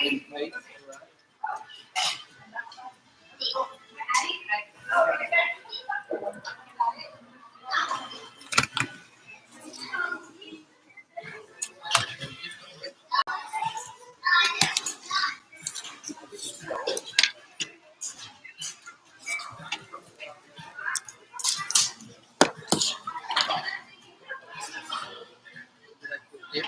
in place. Yep.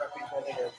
Representative.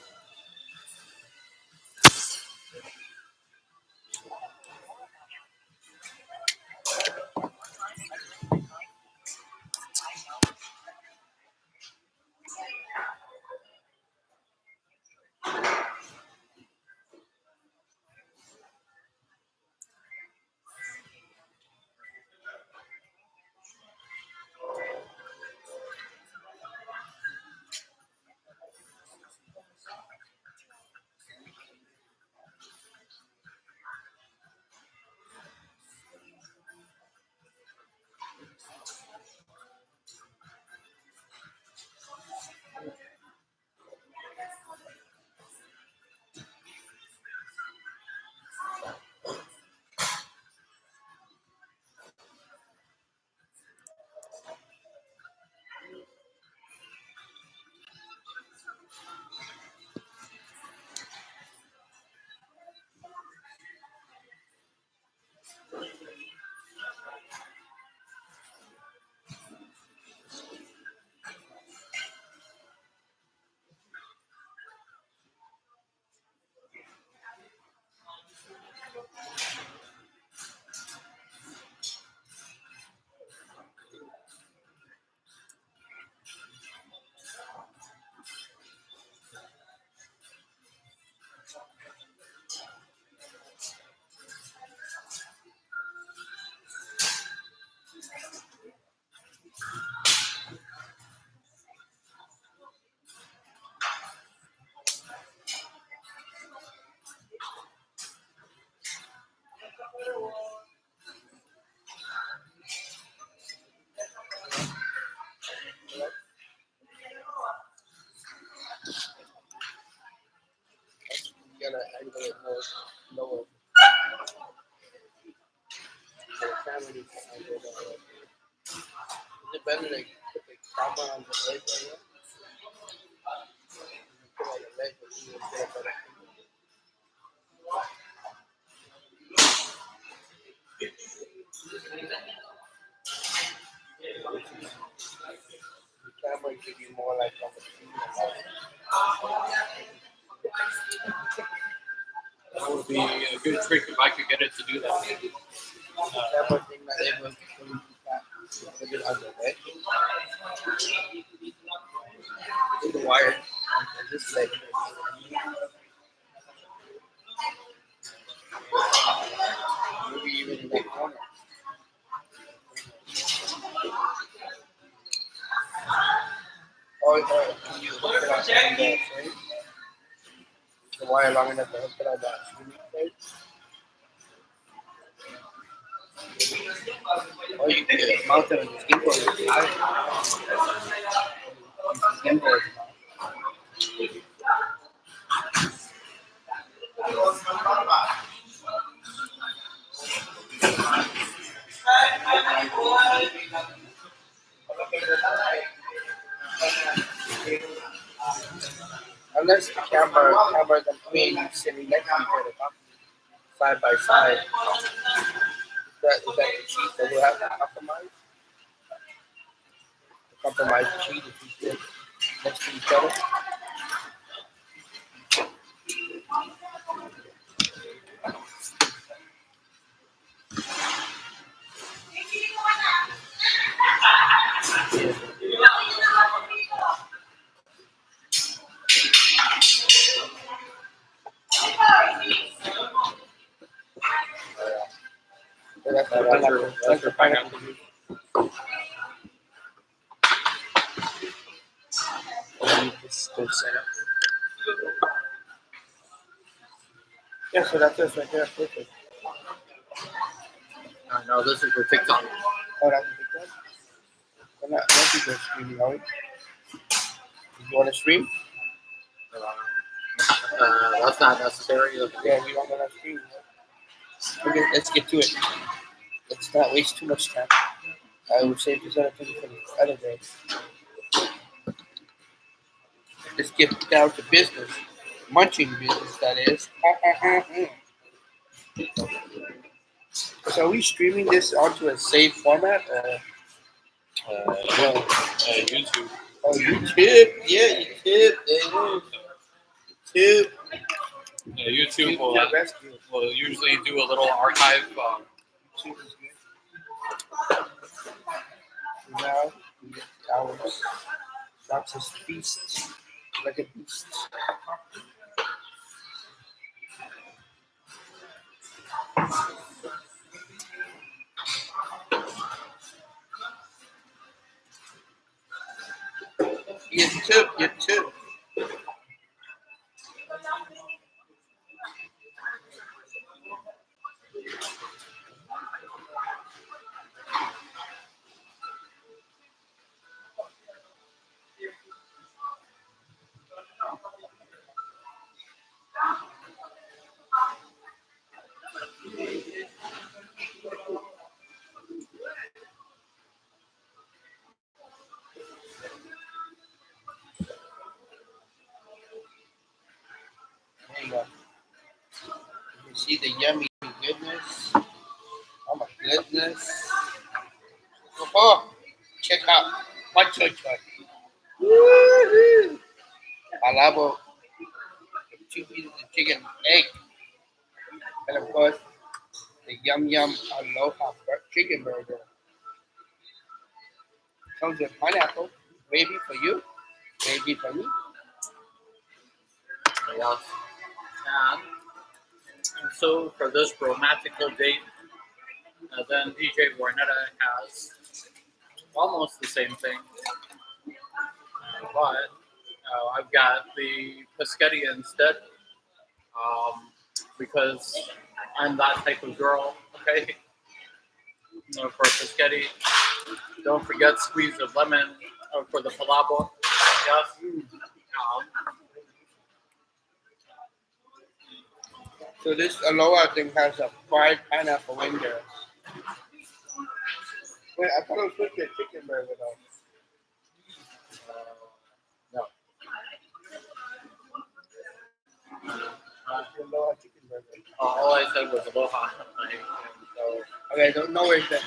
You gotta angle it more lower. The camera needs to angle it lower. Is it better to put the camera on the edge right here? Put it on the ledge, but you will get a better angle. The camera give you more like on the screen. That would be a good trick if I could get it to do that. Camera thing that they will put it on the ledge. Put the wire on this leg. Maybe even in that corner. the frame, the wire long enough to hook it on the streaming plate. Or you can mount it on the gimbal. Gimbal. Unless the camera, the main sitting next to each other, side by side. Is that the cheat that we have to compromise? The compromise cheat if you sit next to each other. So that's the pineapple. This setup. Yeah, so that's it right there. Perfect. No, this is for TikTok. Oh, that's a big one. I don't think they're streaming, are we? You want to stream? That's not necessary. Yeah, we don't want to stream. Okay, let's get to it. Let's not waste too much time. I will save this other thing for the other day. Let's get down to business. Munching business, that is. So are we streaming this onto a saved format? YouTube. Oh, YouTube. Yeah, YouTube. YouTube. YouTube YouTube will usually do a little archive. YouTube is good. Now, we get ours. Lots of feasts. Like a beast. YouTube. There you go. You can see the yummy goodness. Oh my goodness. Oh, check out my choy. Woohoo! Palabo. 2 pieces of chicken, egg, and of course the yum aloha chicken burger. Comes with pineapple, gravy for you, gravy for me. Yes. And so for this romantical date, then DjWarnetta has almost the same thing, but I've got the Paschetti instead, because I'm that type of girl. Okay, for Paschetti, don't forget squeeze of lemon for the palabo. Yes. So this aloha thing has a fried pineapple in there. Wait, I thought it was supposed to be a chicken burger though. No. Aloha chicken burger. All I said was aloha. So, Okay, I don't know where it's at.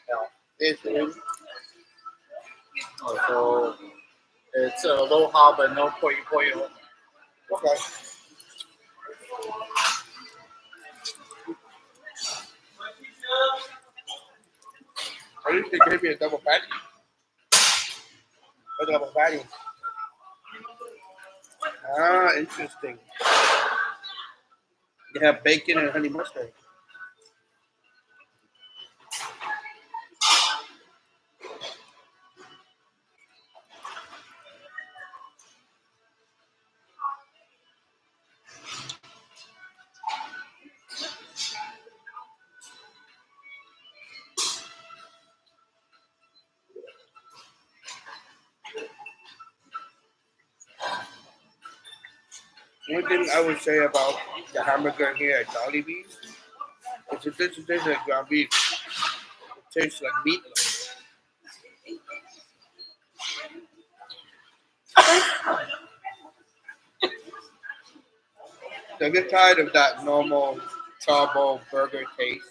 yeah. It's So it's aloha, but no pollo pollo. okay. I think they gave me a double patty. A double patty. Ah, interesting. They have bacon and honey mustard. One thing I would say about the hamburger here at Jollibee's is it doesn't taste like ground beef. It tastes like meatloaf. So I get tired of that normal charbo burger taste.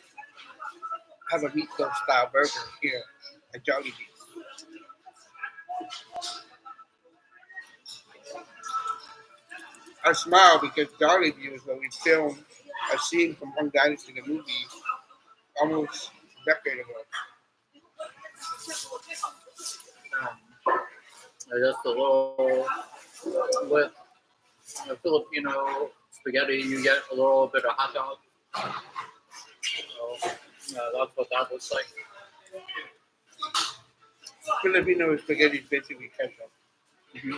Have a meatloaf style burger here at Jollibee's. I smile because Jollibee was when we filmed a scene from Hung Dynasty, the movie, almost a decade ago. Just a little with a Filipino spaghetti, you get a little bit of hot dog. So that's what that looks like. Filipino spaghetti is basically ketchup. Mm-hmm.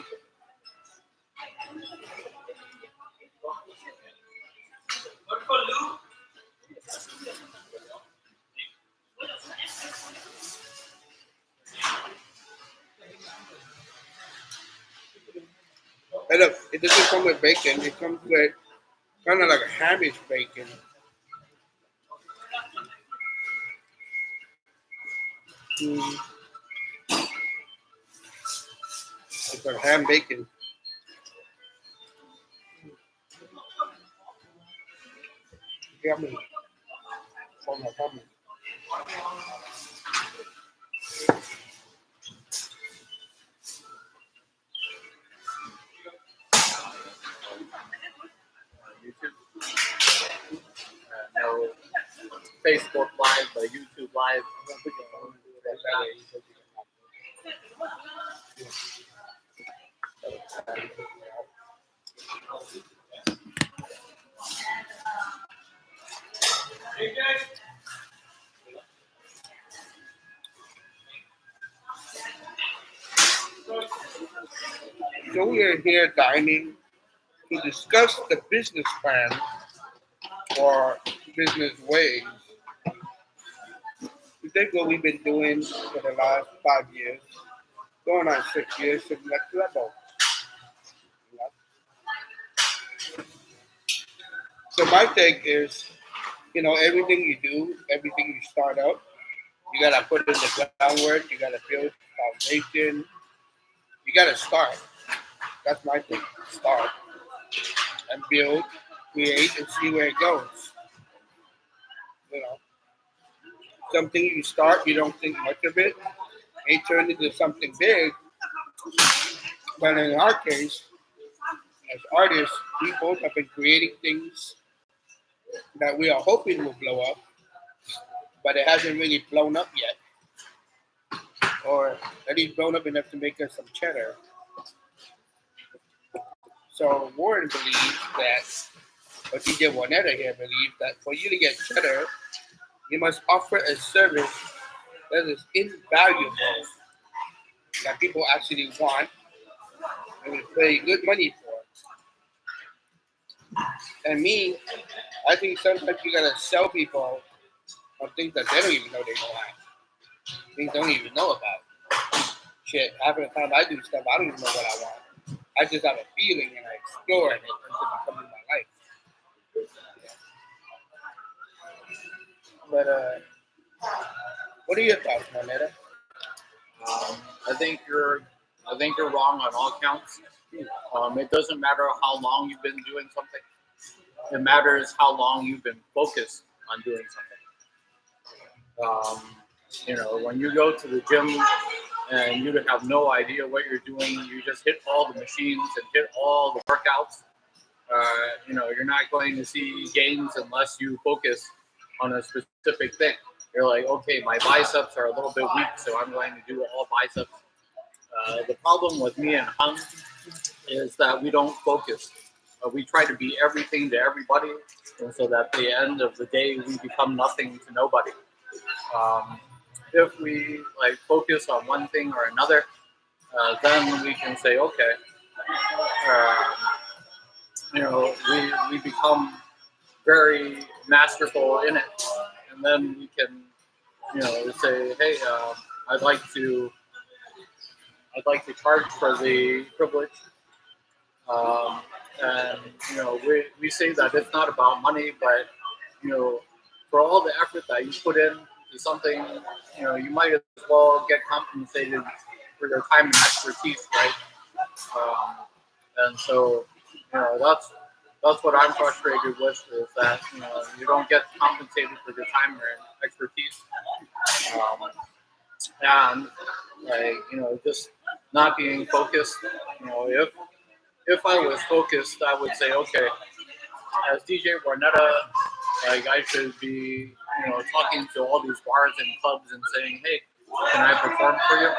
And look, it doesn't come with bacon. It comes with kind of like a hamish bacon. Mm. It's like ham bacon. Yummy. Oh my God. YouTube. No Facebook Live, but YouTube Live. So we are here dining to discuss the business plan or business ways. We think what we've been doing for the last 5 years, going on 6 years to the next level. So my take is, everything you do, everything you start up, you gotta put in the groundwork, you gotta build foundation, you gotta start. That's my thing. Start and build, create, and see where it goes. You know, something you start, you don't think much of it, may turn into something big. But in our case, as artists, we both have been creating things that we are hoping will blow up, but it hasn't really blown up yet, or at least blown up enough to make us some cheddar. So Warren believes that, or DjWarnetta here believes that for you to get cheddar, you must offer a service that is invaluable, that people actually want and will pay good money for. And me, I think sometimes you gotta sell people on things that they don't even know they don't have. Things they don't even know about. Shit, half of the time I do stuff, I don't even know what I want. I just have a feeling and I explore it until it becomes my life. But what are your thoughts, Moneta? Um, I think you're wrong on all counts. It doesn't matter how long you've been doing something. It matters how long you've been focused on doing something. When you go to the gym and you have no idea what you're doing, you just hit all the machines and hit all the workouts. You're not going to see gains unless you focus on a specific thing. You're like, okay, my biceps are a little bit weak, so I'm going to do all biceps. The problem with me and Hung is that we don't focus. We try to be everything to everybody, and so that at the end of the day, we become nothing to nobody. If we focus on one thing or another, then we can say, okay, we become very masterful in it, and then we can, say, hey, I'd like to charge for the privilege. And we say that it's not about money, but for all the effort that you put in to something, you might as well get compensated for your time and expertise, right? Um, and so, that's what I'm frustrated with, is that you don't get compensated for your time or expertise, and just not being focused. If I was focused, I would say, okay, as DjWarnetta, like I should be, talking to all these bars and clubs and saying, hey, can I perform for you?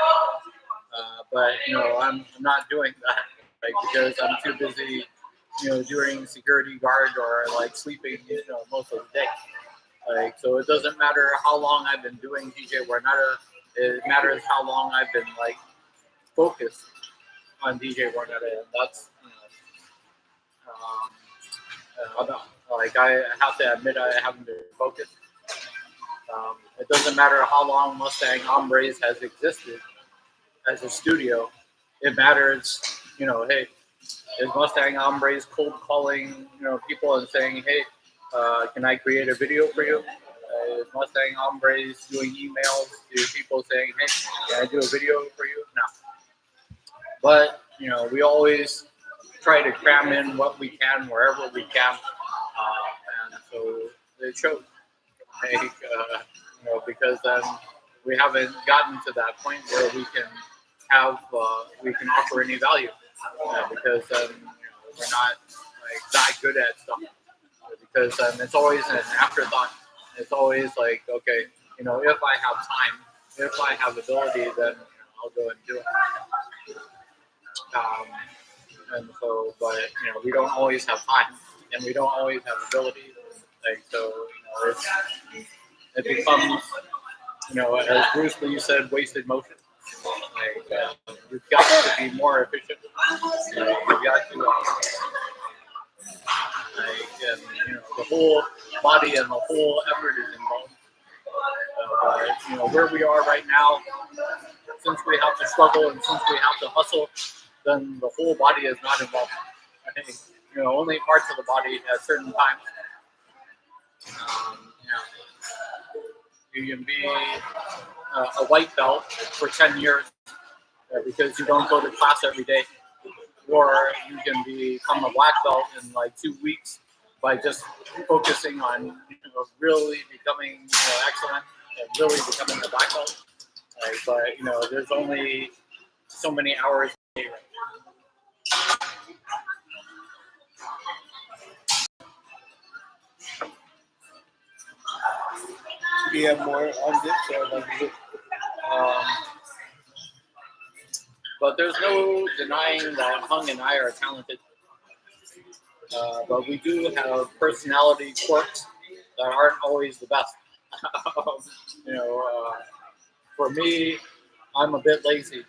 But I'm not doing that, like, because I'm too busy, doing security guard or like sleeping, most of the day. Like, so it doesn't matter how long I've been doing DjWarnetta. It matters how long I've been like focused on DjWarnetta, and that's like I have to admit I haven't been focused. It doesn't matter how long Mustang Hombres has existed as a studio. It matters, hey, is Mustang Hombres cold calling, people and saying, hey, can I create a video for you? Is Mustang Hombres doing emails to people saying, hey, can I do a video for you? No. But, we always try to cram in what we can wherever we can. And so it shows. Like, because then we haven't gotten to that point where we can offer any value, because then we're not like that good at stuff, because it's always an afterthought. It's always like, okay, if I have time, if I have ability, then I'll go and do it. And so, but we don't always have time, and we don't always have ability. Like, so it becomes, as Bruce Lee said, wasted motion. Like, you've got to be more efficient. You've got to, and the whole body and the whole effort is involved. But where we are right now, since we have to struggle and since we have to hustle, then the whole body is not involved. I think only parts of the body at certain times. You can be a white belt for 10 years because you don't go to class every day, or you can become a black belt in like 2 weeks by just focusing on really becoming excellent and really becoming a black belt. But there's only so many hours a day. Do you have more on this? Um, but there's no denying that Hung and I are talented. But we do have personality quirks that aren't always the best. For me, I'm a bit lazy.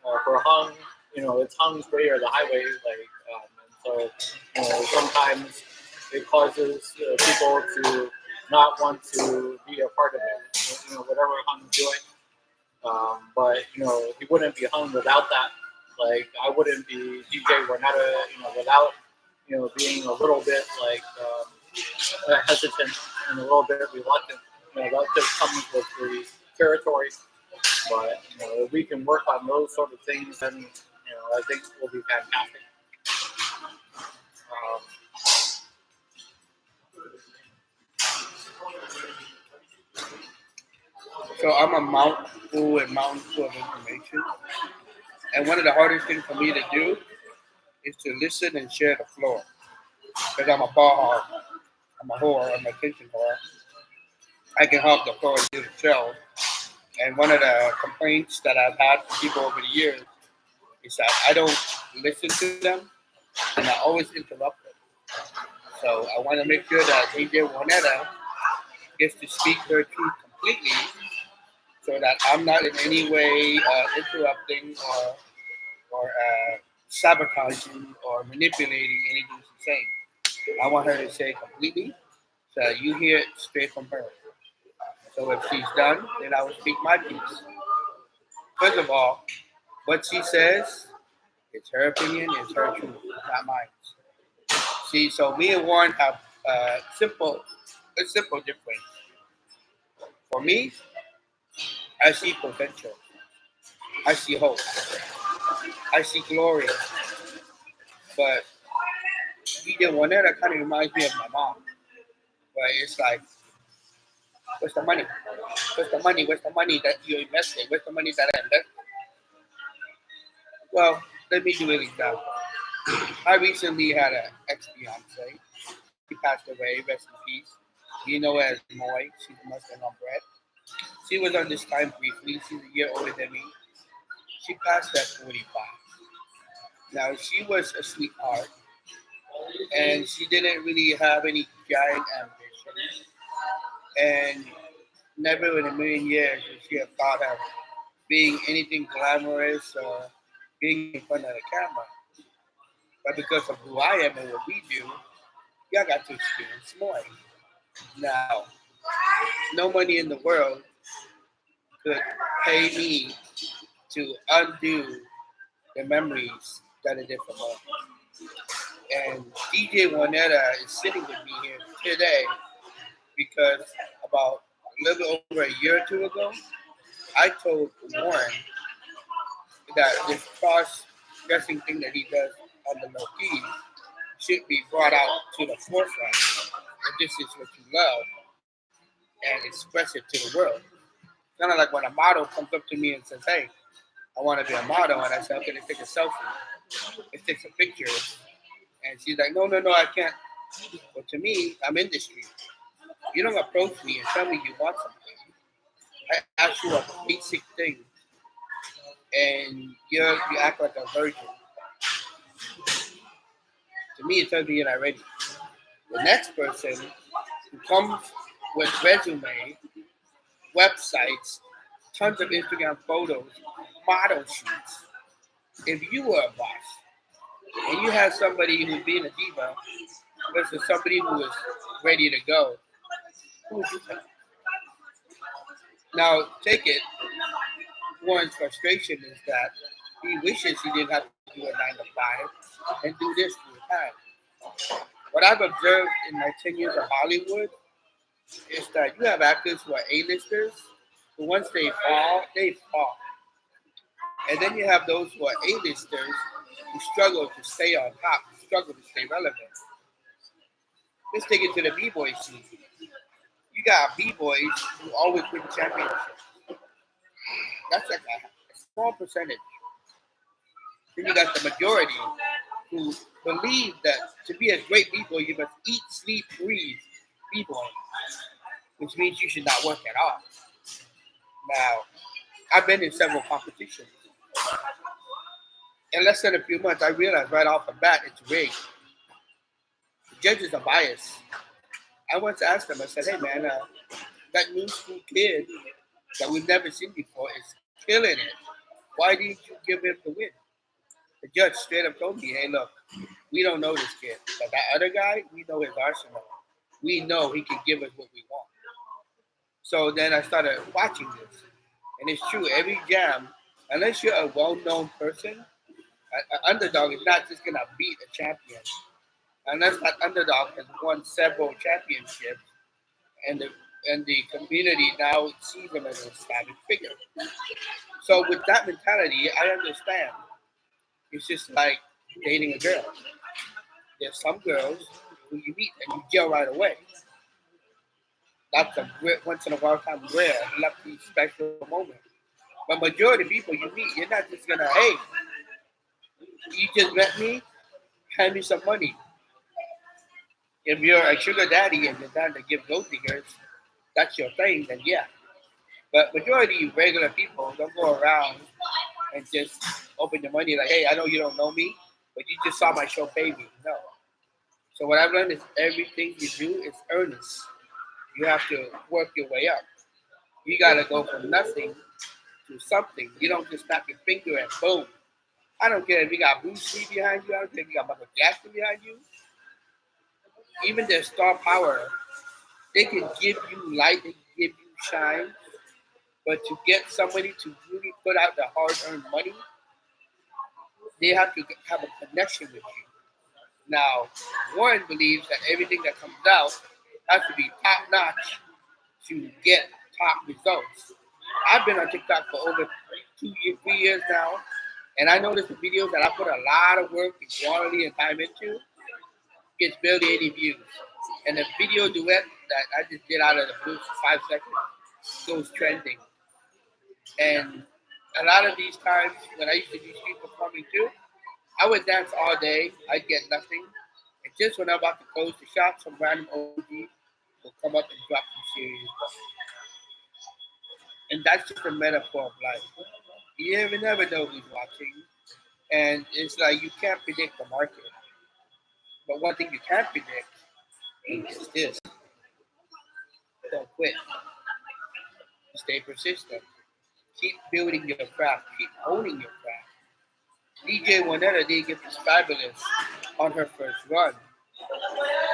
For Hung, it's Hung's way or the highway. And so sometimes it causes people to not want to be a part of it. Whatever Hung's doing. But he wouldn't be Hung without that. Like, I wouldn't be DjWarnetta, without being a little bit like hesitant and a little bit reluctant. That just comes with the territory. But if we can work on those sort of things, then I think we'll be fantastic. So I'm a mouthful of information. And one of the hardest things for me to do is to listen and share the floor. Because I'm a bar hog. I'm a whore. I'm a attention whore. I can hog the floor and do the show. And one of the complaints that I've had from people over the years is that I don't listen to them and I always interrupt them. So I want to make sure that DjWarnetta gets to speak her truth completely, so that I'm not in any way interrupting or sabotaging or manipulating anything she's saying. I want her to say completely, so you hear it straight from her. So if she's done, then I will speak my piece. First of all, what she says, it's her opinion, it's her truth, not mine. See, so me and Warren have a simple difference. For me, I see potential. I see hope. I see glory. But DjWarnetta kind of reminds me of my mom. But it's like, where's the money? Where's the money? Where's the money that you invested? Where's the money that I invested? Well, let me do an example. I recently had an ex-fiance. She passed away, rest in peace. You know her as Moy. She's Muslim on bread. She was on this time briefly. She's a year older than me. She passed at 45. Now, she was a sweetheart, and she didn't really have any giant ambitions. And never in a million years would she have thought of being anything glamorous or being in front of the camera. But because of who I am and what we do, y'all got to experience more. Now, no money in the world could pay me to undo the memories that I did for her. And DjWarnetta is sitting with me here today because about a little over a year or two ago, I told Warren that this cross-dressing thing that he does on the low key should be brought out to the forefront. And this is what you love and express it to the world. Kind of like when a model comes up to me and says, hey, I want to be a model. And I say, okay, let's take a selfie. Let's take some pictures. And she's like, no, I can't. But to me, I'm industry. You don't approach me and tell me you want something. I ask you a basic thing, and you act like a virgin. To me, it tells me you're not ready. The next person who comes with resume, websites, tons of Instagram photos, model shoots. If you were a boss and you have somebody who's being a diva versus somebody who is ready to go, who would you pick? Now, take it. Warren's frustration is that he wishes he didn't have to do a 9 to 5 and do this full time. What I've observed in my 10 years of Hollywood is that you have actors who are A-listers, who once they fall, they fall. And then you have those who are A-listers who struggle to stay on top, who struggle to stay relevant. Let's take it to the B-boy scene. You got B-boys who always win championships. That's like a small percentage. Then you got the majority who believe that to be a great B-boy, you must eat, sleep, breathe B-boy, which means you should not work at all. Now, I've been in several competitions. In less than a few months, I realized right off the bat it's rigged. The judges are biased. I once asked them, I said, hey man, that new school kid that we've never seen before is killing it. Why didn't you give him the win? The judge straight up told me, hey look, we don't know this kid. But that other guy, we know his arsenal. We know he can give us what we want. So then I started watching this. And it's true, every jam, unless you're a well-known person, an underdog is not just going to beat a champion. Unless that underdog has won several championships and the community now sees him as an established figure. So with that mentality, I understand. It's just like dating a girl. There's some girls who you meet and you gel right away. That's a once in a while time rare, lucky, special moment. But majority of people you meet, you're not just gonna, hey, you just met me, hand me some money. If you're a sugar daddy and you're down to give gold diggers, that's your thing, then yeah. But majority of regular people don't go around and just open your money like, hey, I know you don't know me, but you just saw my show, baby. No. So what I've learned is everything you do is earnest. You have to work your way up. You gotta go from nothing to something. You don't just snap your finger and boom. I don't care if you got Bruce Lee behind you. I don't care if you got Michael Jackson behind you. Even their star power, they can give you light, they can give you shine. But to get somebody to really put out the hard-earned money, they have to have a connection with you. Now, Warren believes that everything that comes out has to be top notch to get top results. I've been on TikTok for over 3 years now, and I noticed the videos that I put a lot of work and quality and time into gets barely any views. And the video duet that I just did out of the blue for 5 seconds goes trending. And a lot of these times when I used to do street performing too, I would dance all day. I'd get nothing. And just when I'm about to close the shop, some random OG will come up and drop some serious stuff. And that's just a metaphor of life. Never know who's watching. And it's like you can't predict the market. But one thing you can predict is this. Don't quit. Stay persistent. Keep building your craft. Keep owning your craft. DjWarnetta did get this fabulous on her first run.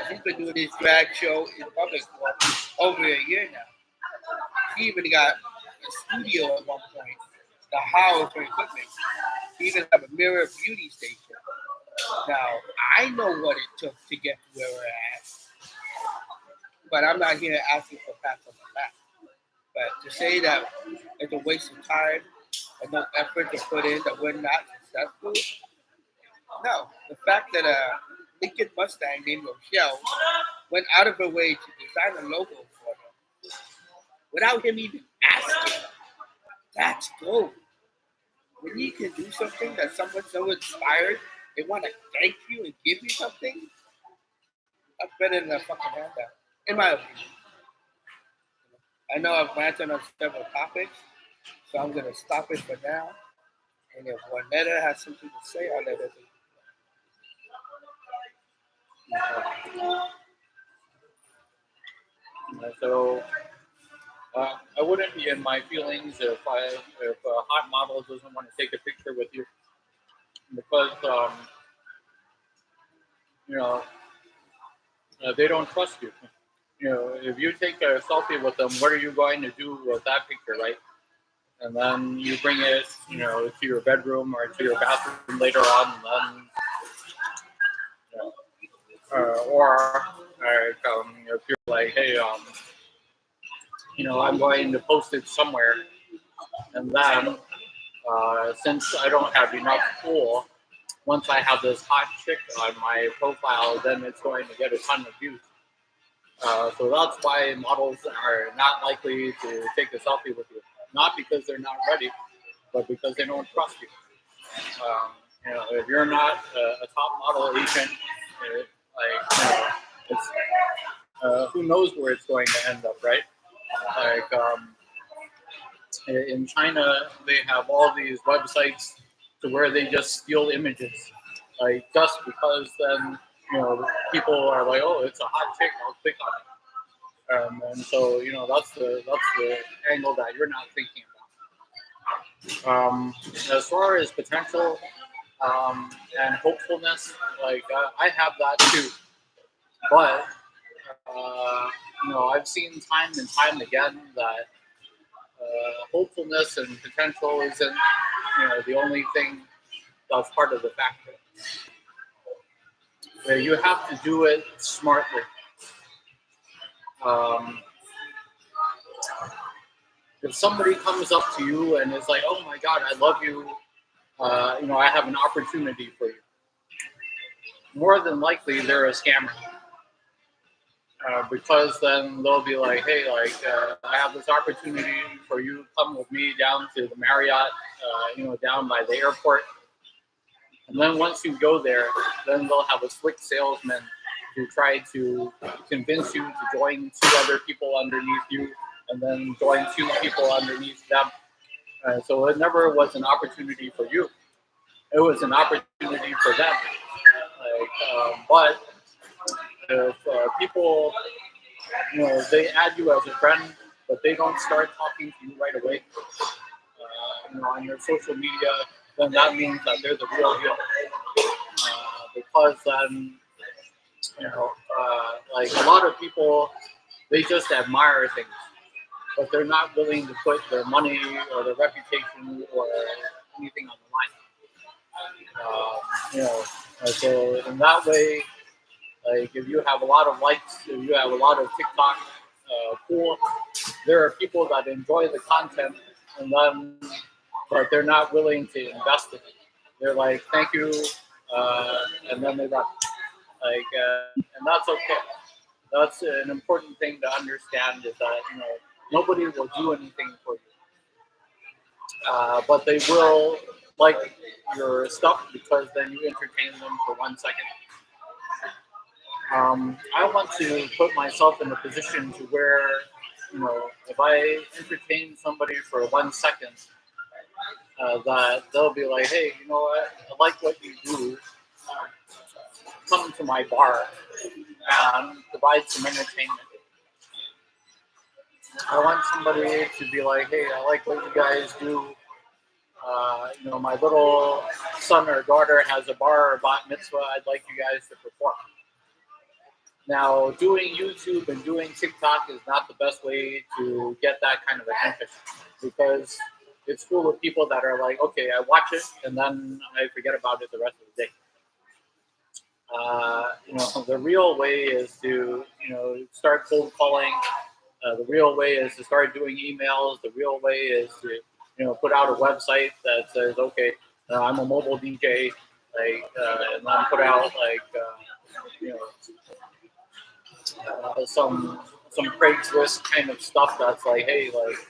She's been doing this drag show in public for over a year now. She even got a studio at one point, the house for equipment. She even have a mirror beauty station. Now, I know what it took to get to where we're at, but I'm not here asking for pats on the back. But to say that it's a waste of time and no effort to put in that we're not successful, no. The fact that a Lincoln Mustang named Rochelle went out of her way to design a logo for him without him even asking, that's gold. When you can do something that someone's so inspired, they want to thank you and give you something, that's better than a fucking handout, in my opinion. I know I've ranted on several topics, so I'm gonna stop it for now. And if Juanetta has something to say, I'll let her do. So I wouldn't be in my feelings if a hot model doesn't want to take a picture with you because you know they don't trust you. You know, if you take a selfie with them, what are you going to do with that picture, right? And then you bring it, you know, to your bedroom or to your bathroom later on, and then, you know, or if you're like, hey, you know, I'm going to post it somewhere, and then since I don't have enough pull, once I have this hot chick on my profile, then it's going to get a ton of views. So that's why models are not likely to take a selfie with you. Not because they're not ready, but because they don't trust you. You know, if you're not a top model agent, who knows where it's going to end up, right? Like in China, they have all these websites to where they just steal images, like just because then you know people are like, oh, it's a hot chick, I'll click on it. And so, you know, that's the angle that you're not thinking about. As far as potential and hopefulness, like I have that too. But you know, I've seen time and time again that hopefulness and potential isn't, you know, the only thing that's part of the factor. You have to do it smartly. If somebody comes up to you and is like, "Oh my God, I love you," you know, I have an opportunity for you. More than likely, they're a scammer because then they'll be like, "Hey, like, I have this opportunity for you to come with me down to the Marriott, you know, down by the airport." And then once you go there, then they'll have a slick salesman to try to convince you to join 2 other people underneath you, and then join 2 people underneath them. So it never was an opportunity for you; it was an opportunity for them. But if people, you know, they add you as a friend, but they don't start talking to you right away, you know, on your social media, then that means that they're the real deal. Because then, you know, like a lot of people, they just admire things, but they're not willing to put their money or their reputation or anything on the line. So in that way, like if you have a lot of likes, if you have a lot of TikTok, cool. There are people that enjoy the content, and then but they're not willing to invest in it. They're like, thank you, and then they run. And that's okay. That's an important thing to understand is that nobody will do anything for you, but they will like your stuff because then you entertain them for 1 second. I want to put myself in a position to where, if I entertain somebody for 1 second, that they'll be like, hey, you know what? I like what you do. Come to my bar and provide some entertainment. I want somebody to be like, hey, I like what you guys do. My little son or daughter has a bar or bat mitzvah. I'd like you guys to perform. Now, doing YouTube and doing TikTok is not the best way to get that kind of attention because it's full of people that are like, okay, I watch it and then I forget about it the rest of the day. The real way is to, start cold calling. The real way is to start doing emails. The real way is to, put out a website that says, okay, I'm a mobile DJ, and then put out some Craigslist kind of stuff that's like, hey, if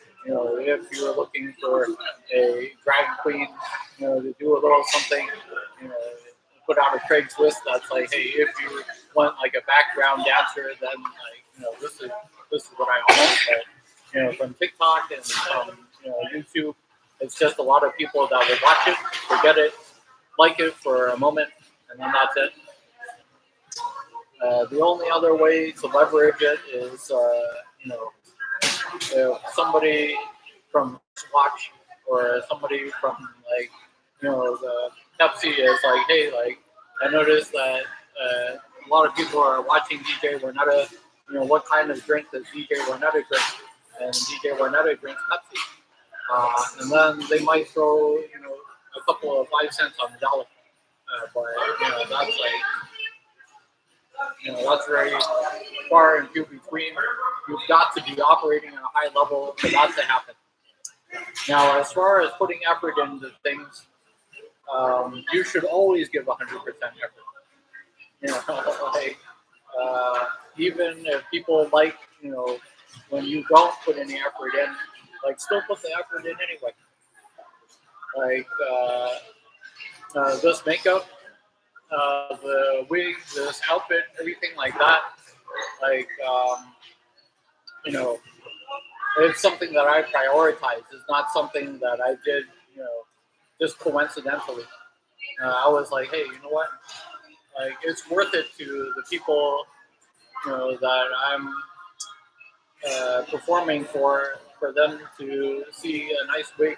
you're looking for a drag queen, to do a little something, put out a Craigslist that's like, hey, if you want like a background dancer, then this is what I offer. But from TikTok and from YouTube, it's just a lot of people that will watch it, forget it, like it for a moment, and then that's it. The only other way to leverage it is, if somebody from Swatch or somebody from the Pepsi is like, hey, I noticed that a lot of people are watching DjWarnetta. What kind of drink does DjWarnetta drink? And DjWarnetta drinks Pepsi. And then they might throw, a couple of 5 cents on the dollar. But that's that's very far and few between. You've got to be operating at a high level for that to happen. Now, as far as putting effort into things, you should always give 100% effort. Even if people when you don't put any effort in, still put the effort in anyway. This makeup, the wig, this outfit, everything like that. It's something that I prioritize. It's not something that I did, just coincidentally. I was like, hey, you know what? It's worth it to the people, that I'm performing for them to see a nice wig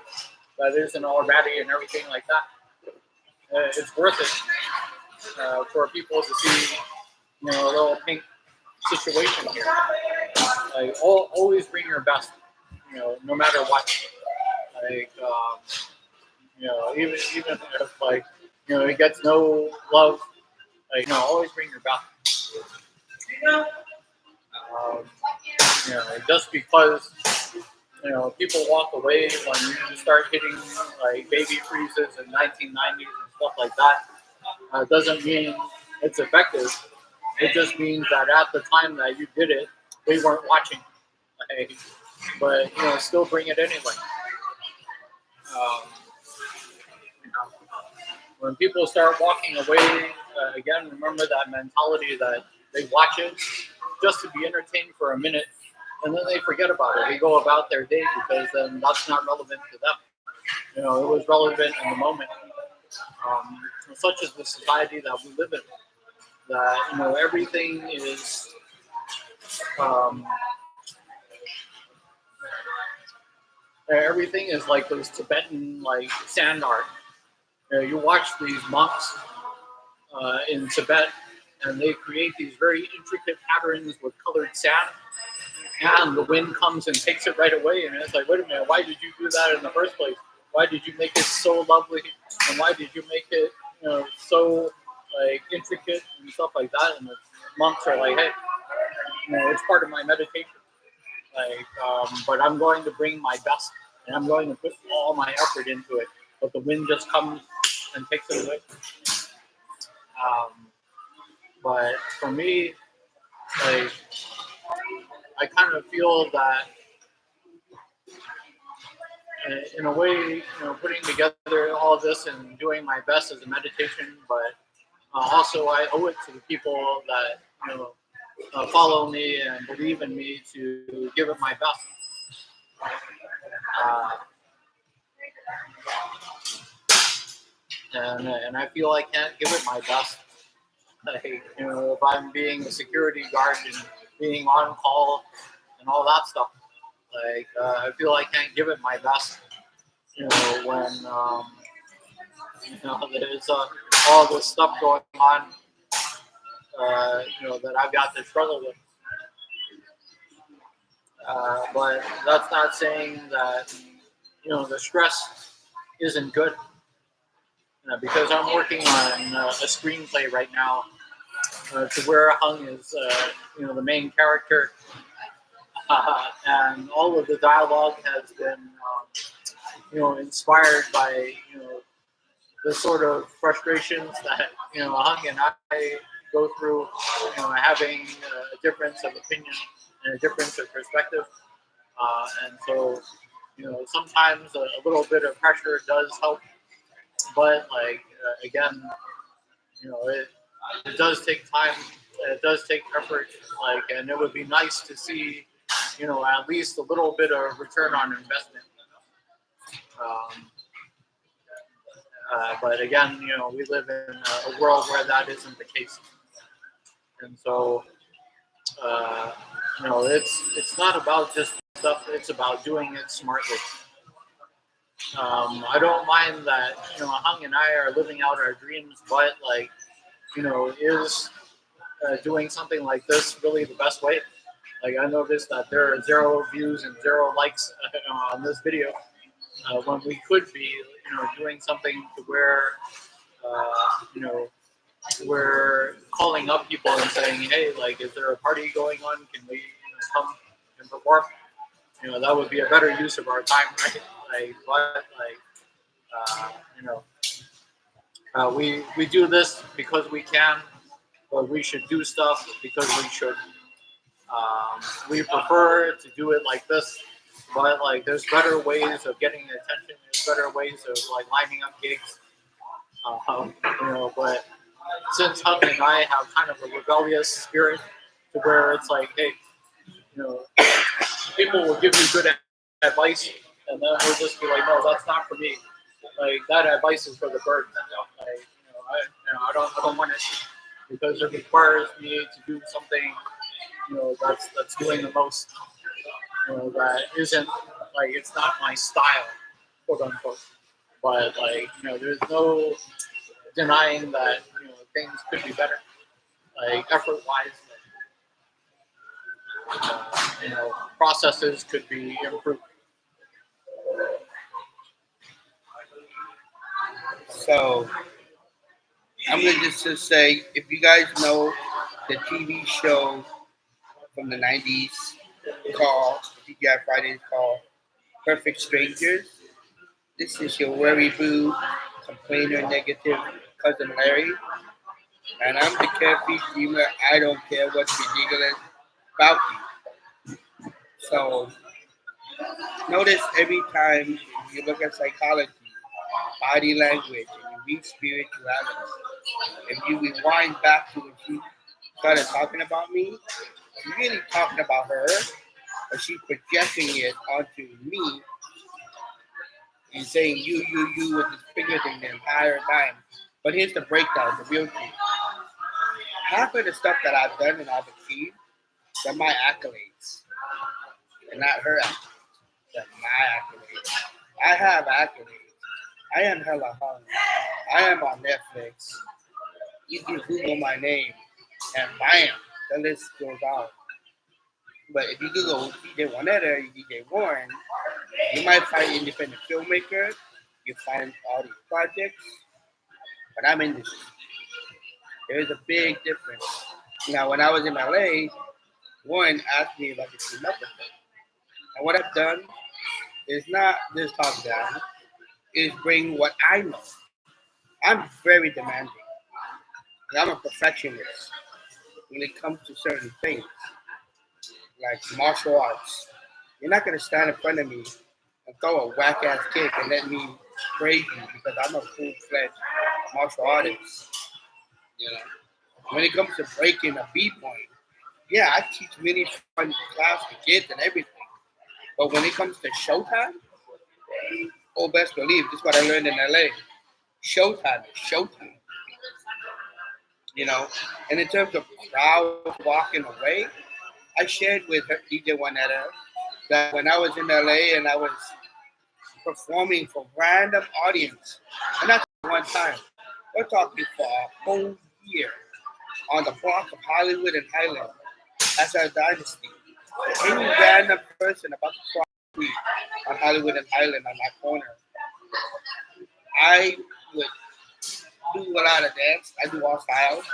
that isn't all ratty and everything like that. It's worth it for people to see, a little pink situation here. Always bring your best, no matter what. Even if it gets no love, always bring your best. Just because people walk away when you start hitting baby freezes in 1990s and stuff like that, doesn't mean it's effective. It just means that at the time that you did it, they weren't watching. But still bring it anyway. When people start walking away, again, remember that mentality that they watch it just to be entertained for a minute, and then they forget about it. They go about their day because then that's not relevant to them. It was relevant in the moment. Such is the society that we live in. That everything is like those Tibetan sand art. You watch these monks in Tibet, and they create these very intricate patterns with colored sand, and the wind comes and takes it right away. And it's like, wait a minute, why did you do that in the first place? Why did you make it so lovely and why did you make it, so like intricate and stuff like that? And the monks are like, hey, it's part of my meditation. Like, but I'm going to bring my best, and I'm going to put all my effort into it. But the wind just comes and takes it away. But for me, like, I kind of feel that, in a way, putting together all of this and doing my best as a meditation, but also I owe it to the people that follow me and believe in me to give it my best. Uh, and I feel I can't give it my best. Like, if I'm being a security guard and being on call and all that stuff, like, I feel I can't give it my best. When there's all this stuff going on, that I've got to struggle with. But that's not saying that the stress isn't good. Because I'm working on a screenplay right now, to where Hung is, the main character, and all of the dialogue has been, inspired by the sort of frustrations that Hung and I go through, having a difference of opinion and a difference of perspective, and so sometimes a little bit of pressure does help, but like, again, it does take time, it does take effort, like, and it would be nice to see at least a little bit of return on investment. But again, we live in a world where that isn't the case, and so it's not about just stuff; it's about doing it smartly. I don't mind that Hung and I are living out our dreams, but like, is doing something like this really the best way? Like, I noticed that there are 0 views and 0 likes on this video, when we could be doing something to where we're calling up people and saying, hey, like, is there a party going on? Can we come and perform? That would be a better use of our time, right? Like, but like, we do this because we can, but we should do stuff because we should. We prefer to do it like this, but like, there's better ways of getting attention. There's better ways of like lining up gigs. But since Hung and I have kind of a rebellious spirit, to where it's like, hey, people will give you good advice, and then we'll just be like, no, that's not for me. Like, that advice is for the bird. Like, I don't want it, because it requires me to do something, that's doing the most, that isn't, like, it's not my style, quote unquote. But like, there's no denying that things could be better, like effort wise. Processes could be improved. So I'm gonna just say, if you guys know the TV show from the '90s called TGI Fridays called Perfect Strangers, this is your worry boo, complainer, negative cousin Larry, and I'm the carefree dreamer. I don't care what's ridiculous about you. So notice every time you look at psychology, body language, and you read spirituality, if you rewind back to when she started talking about me, she's really talking about her, but she's projecting it onto me and saying you with this finger thing the entire time. But here's the breakdown, the real truth. Half of the stuff that I've done and I've achieved, they're my accolades. They're not her accolades. They're my accolades. I have accolades. I am hella hung. I am on Netflix. You can Google my name and bam, the list goes on. But if you Google DjWarnetta, DJ Warren, you might find independent filmmaker, you find all these projects, but I'm in this. There is a big difference. Now, when I was in LA, Warren asked me if I could team up with him. And what I've done is not just talk down, is bring what I know. I'm very demanding. And I'm a perfectionist when it comes to certain things, like martial arts. You're not gonna stand in front of me and throw a whack ass kick and let me praise you because I'm a full fledged martial artist. You know, when it comes to breaking a B point, yeah, I teach many fun class to kids and everything. But when it comes to showtime, oh, best believe this is what I learned in LA. Showtime is showtime. You know, and in terms of crowds walking away, I shared with her, DjWarnetta, that when I was in LA and I was performing for random audience, and that's one time. We're talking for a whole year on the block of Hollywood and Highland as our dynasty. Any random person about to cross the street on Hollywood and Highland on that corner, I would do a lot of dance. I do all styles.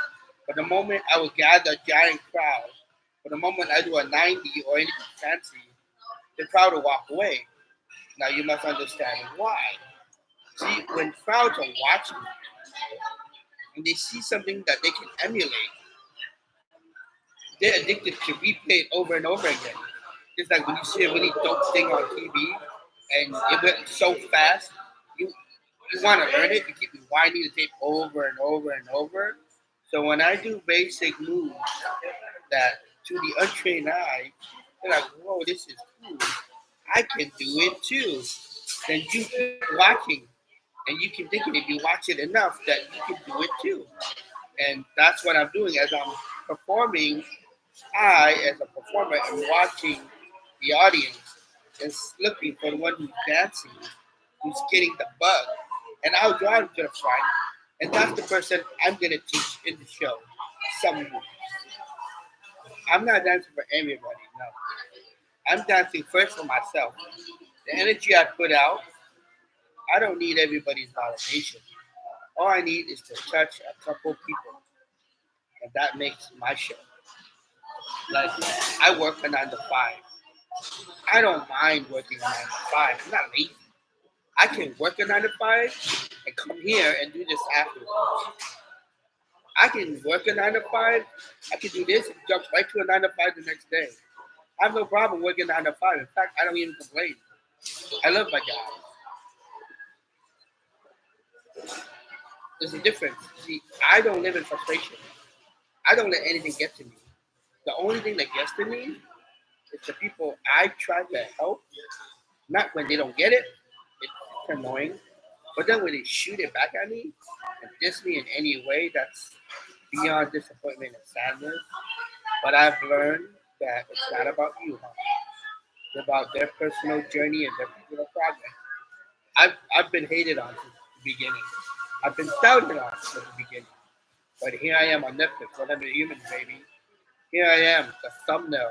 But the moment I would gather a giant crowd, but the moment I do a 90 or anything fancy, the crowd will walk away. Now you must understand why. See, when crowds are watching and they see something that they can emulate, they're addicted to replay it over and over again. It's like when you see a really dope thing on TV and it went so fast, you you want to learn it, you keep rewinding the tape over and over and over. So when I do basic moves that to the untrained eye, they're like, whoa, this is cool. I can do it too. Then you keep watching and you keep thinking if you watch it enough that you can do it too. And that's what I'm doing as I'm performing. I, as a performer, am watching the audience and looking for the one who's dancing, who's getting the bug. And I'll drive them to the front. And that's the person I'm going to teach in the show. Some moves. I'm not dancing for everybody, no. I'm dancing first for myself. The energy I put out, I don't need everybody's validation. All I need is to touch a couple people. And that makes my show. Like, I work a 9 to 5. I don't mind working a 9 to 5. I'm not lazy. I can work a 9 to 5 and come here and do this afterwards. I can work a 9 to 5. I can do this and jump right to a 9 to 5 the next day. I have no problem working 9 to 5. In fact, I don't even complain. I love my job. There's a difference. See, I don't live in frustration. I don't let anything get to me. The only thing that gets to me is the people I try to help. Not when they don't get it. It's annoying. But then when they shoot it back at me and diss me in any way, that's beyond disappointment and sadness. But I've learned that it's not about you, huh? It's about their personal journey and their personal progress. I've been hated on since the beginning. I've been doubted on since the beginning. But here I am on Netflix, 100 Humans, baby. Here I am, the thumbnail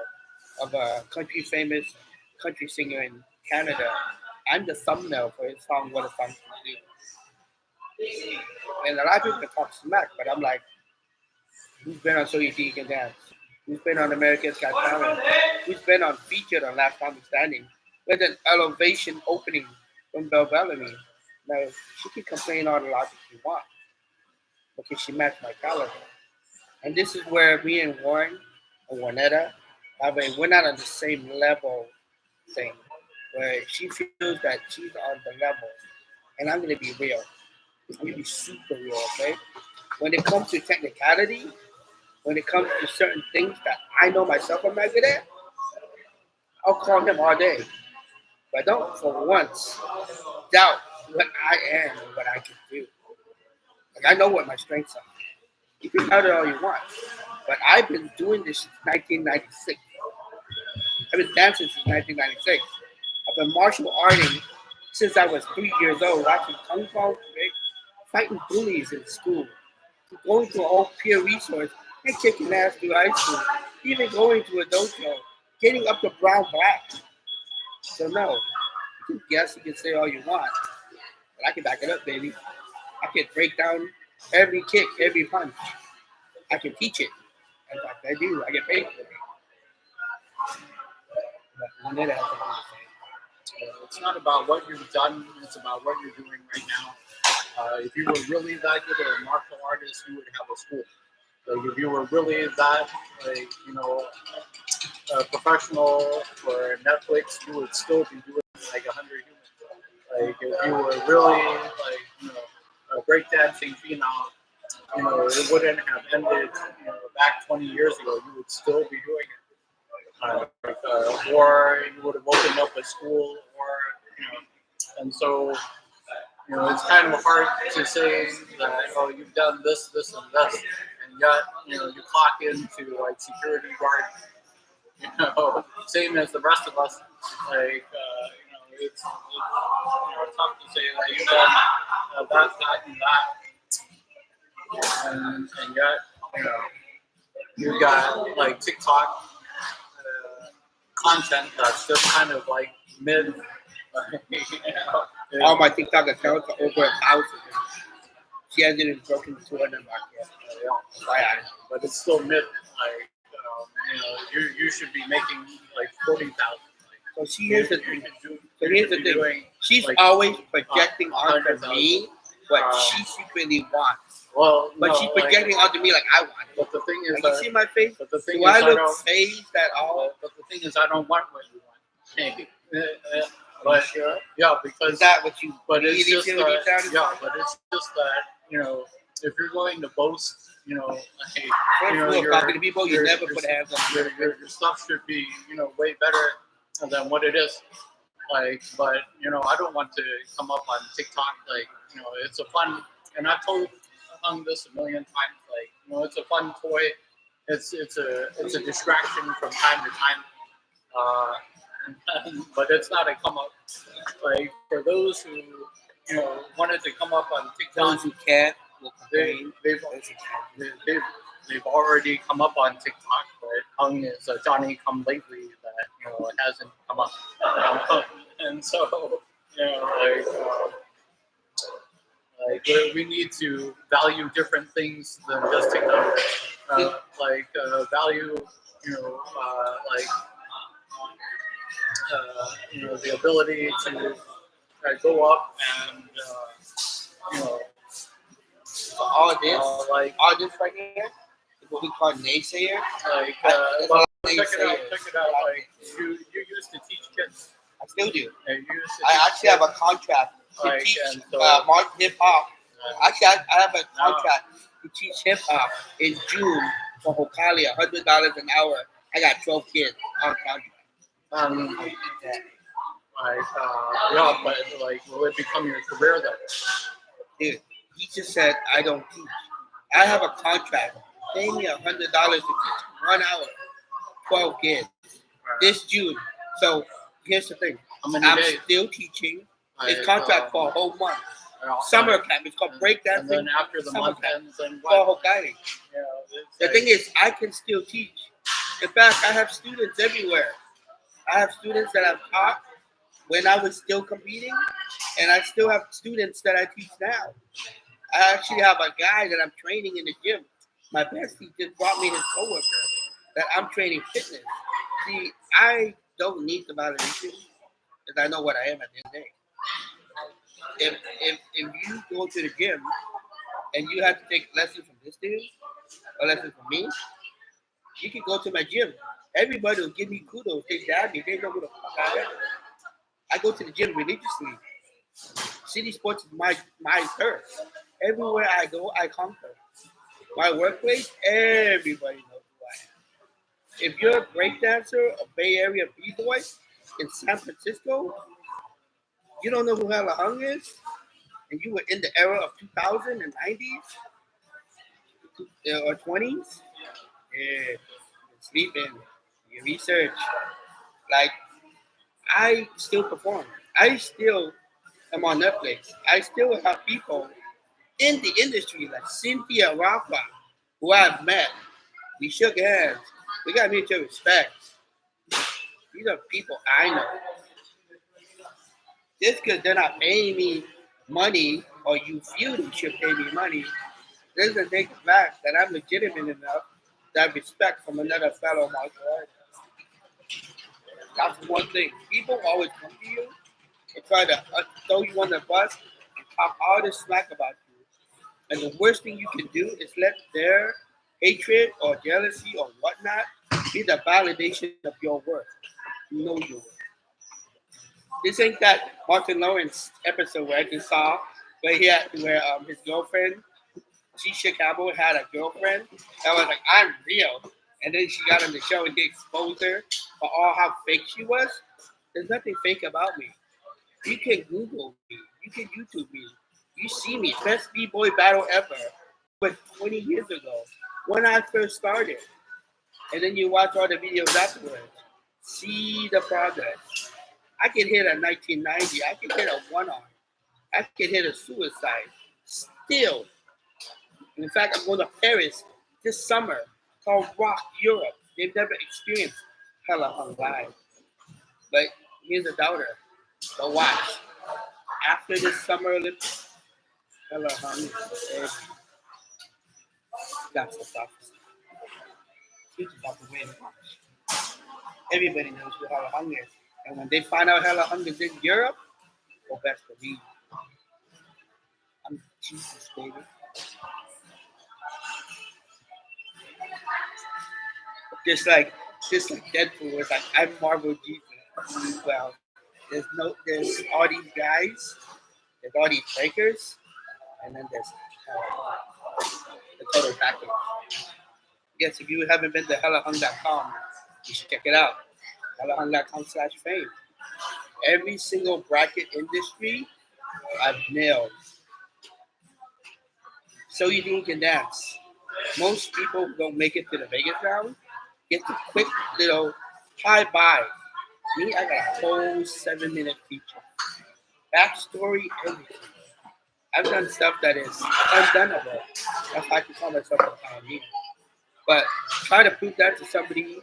of a country famous country singer in Canada. I'm the thumbnail for his song What a Song to Do. And a lot of people can talk smack, but I'm like, who's been on So You Think You Can Dance? Who's been on America's Got Talent? Who's been on featured on Last Time Standing? With an elevation opening from Belle Bellamy. Now, she can complain all the logic she wants because she matched my caliber. And this is where me and Warren and Juanetta, we're not on the same level thing, where she feels that she's on the level. And I'm going to be real. I'm going to be super real, okay? When it comes to technicality, when it comes to certain things that I know myself I'm not good at, I'll call him all day. But don't for once doubt what I am and what I can do. Like I know what my strengths are. You can doubt it all you want. But I've been doing this since 1996. I've been dancing since 1996. I've been martial arting since I was 3 years old, watching Kung Fu, fighting bullies in school, going to all peer resource and kicking ass through high school, even going to a dojo, getting up to brown black. So no, you can guess, you can say all you want, but I can back it up, baby. I can break down every kick, every punch. I can teach it. In fact, I do. I get paid for it. But Juanetta has something to say. It's not about what you've done, it's about what you're doing right now. If you were really that good of a martial artist, you would have a school. Like if you were really that, like, professional for Netflix, you would still be doing like 100 humans. Like if you were really a breakdancing phenom, it wouldn't have ended, back 20 years ago. You would still be doing it. Or you would have opened up a school, and so it's kind of hard to say that you've done this, this, and this, and yet you clock into like security guard, same as the rest of us. Like it's tough to say that you've done that, and yet you got like TikTok content that's just kind of like mid. All my TikTok accounts are over 1,000. She hasn't even broken the 200 mark yet. But it's still mid. Like you should be making like 40,000. So here's the thing. She's like, always projecting onto me what she secretly wants. Well, but she's projecting onto me like I want it. But the thing is, like, you see my face? But the thing do is, I look phased at all? But the thing is, I don't want what you want. But sure? Yeah, because is that what you? But it's just that, but it's just that if you're going to boast, you're talking to people, you never put hands on your stuff should be way better than what it is. Like, but I don't want to come up on TikTok. Like, it's a fun, and I've told this a million times. Like, it's a fun toy. It's a distraction from time to time. But it's not a come up. Like for those who wanted to come up on TikTok, those who can't, they've already come up on TikTok. But Hung is a Johnny come lately that hasn't come up, and so like we need to value different things than just TikTok. Value the ability to go up and all this right here is what we call naysayer. Check it out. Like you used to teach kids. I still do. I actually have a contract to teach hip hop. Actually, I have a contract to teach hip hop in June for Hokali, $100 an hour. I got 12 kids on contract. But will it become your career though? Dude, he just said I don't teach. I have a contract. Pay me $100 to teach 1 hour, 12 kids this June. So here's the thing. I'm still teaching. It's contract for a whole month. Summer camp. It's called breakdance. And then after the month ends, then for Hokkaido. The thing is, I can still teach. In fact, I have students everywhere. I have students that I've taught when I was still competing, and I still have students that I teach now. I actually have a guy that I'm training in the gym. My bestie just brought me his coworker that I'm training fitness. See, I don't need the validation because I know what I am at the end of the day. If you go to the gym and you have to take lessons from this dude or lessons from me, you can go to my gym. Everybody will give me kudos. They dab me. They know who the fuck I am. I go to the gym religiously. City Sports is my turf. Everywhere I go, I conquer. My workplace, everybody knows who I am. If you're a breakdancer, a Bay Area B-boy in San Francisco, you don't know who Hella Hung is, and you were in the era of 2000 and 90s or 20s, you're sleeping, you research. Like, I still perform. I still am on Netflix. I still have people in the industry like Cynthia Rafa, who I've met. We shook hands. We got mutual respect. These are people I know. Just because they're not paying me money or you feel you should pay me money doesn't take the fact that I'm legitimate enough to have respect from another fellow martial artist. That's one thing. People always come to you and try to throw you on the bus and talk all this smack about you. And the worst thing you can do is let their hatred or jealousy or whatnot be the validation of your worth. Know your worth. This ain't that Martin Lawrence episode where I just saw where his girlfriend Tisha Campbell had a girlfriend that was like, I'm real. And then she got on the show and he exposed her for all how fake she was. There's nothing fake about me. You can Google me. You can YouTube me. You see me. Best B-boy battle ever. But 20 years ago, when I first started. And then you watch all the videos afterwards. See the progress. I can hit a 1990. I can hit a one-arm. I can hit a suicide. Still, in fact, I'm going to Paris this summer called Rock Europe. They've never experienced Hella Hung Live. But here's a doubter. But watch. After this Summer Olympics, Hella Hung got some stuff. You just have to wait and watch. Everybody knows who Hella Hung is. And when they find out Hella Hung is in Europe, well, best believe. I'm Jesus, baby. Just like Deadpool was like, I'm Marvel Jesus. Well, there's all these guys, there's all these breakers, and then there's the total package. Yes, if you haven't been to hellahung.com, you should check it out. hellahung.com/fame. Every single bracket industry I've nailed. So you think you can dance. Most people who don't make it to the Vegas round get the quick little hi bye. Me, I got a whole 7-minute feature. Backstory, everything. I've done stuff that is undonable. That's why I can call myself a pioneer. But try to prove that to somebody who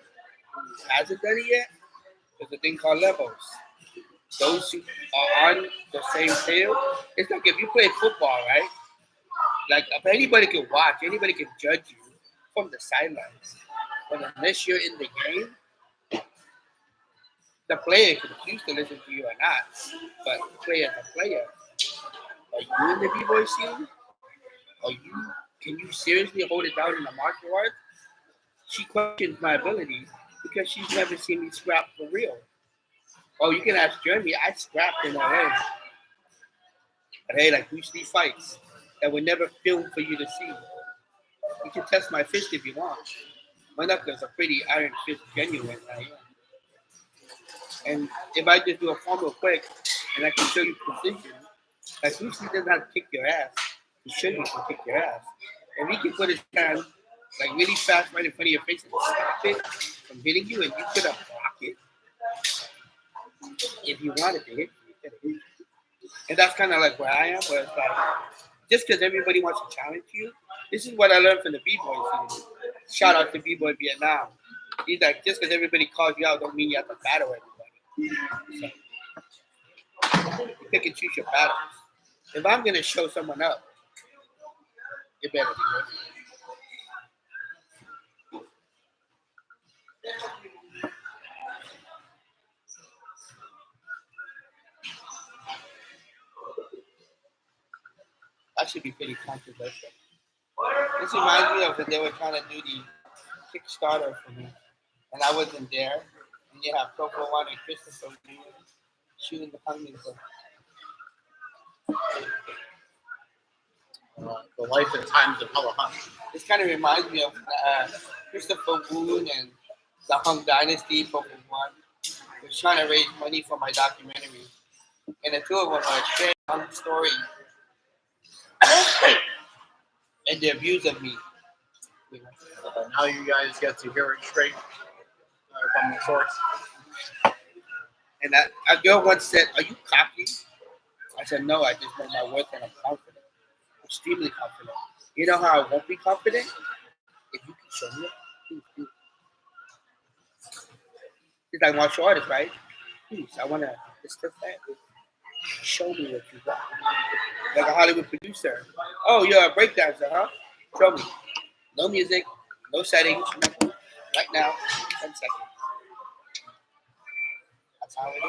hasn't done it yet, there's a thing called levels. Those who are on the same field, it's like if you play football, right? Like if anybody can watch, anybody can judge you from the sidelines. But unless you're in the game, the player can choose to listen to you or not. But play as a player. Are you in the b-boy scene? Are you? Can you seriously hold it down in the martial arts? She questions my ability because she's never seen me scrap for real. Oh, you can ask Jeremy. I scrapped in LA. But hey, like Bruce Lee fights that were never filmed for you to see. You can test my fist if you want. My knuckles are pretty iron fist genuine. I am. And if I just do a form real quick and I can show you precision, like Bruce Lee doesn't have to kick your ass. He shouldn't have to kick your ass. If he can put his hand like really fast right in front of your face and stop it from hitting you and you could have blocked it, if you wanted to hit you, could have hit you. And that's kind of like where I am, where it's like, just because everybody wants to challenge you, this is what I learned from the B-Boy scene. Shout out to B-Boy Vietnam. He's like, just because everybody calls you out don't mean you have to battle everybody. So, you pick and choose your battles. If I'm going to show someone up, it better be worth it. That should be pretty controversial. This reminds me of when they were trying to do the Kickstarter for me, and I wasn't there. And you have Coco One and Christopher shooting the hummingbird. The life and times of Hella Hung. This kind of reminds me of Christopher Woon and the Hung Dynasty, Coco One. Was trying to raise money for my documentary, and the two of them are sharing Hung story and their views of me. You know. Now you guys get to hear it straight from the source. And a girl once said, "Are you cocky?" I said, "No, I just know my worth and I'm confident. Extremely confident. You know how I won't be confident? If you can show me it, please do. It's like martial artist, right? Please, I want to discuss that. Show me what you got. Like a Hollywood producer. Oh, you're a breakdancer, huh? Show me. No music, no settings, nothing. Right now, 10 seconds. That's how it is.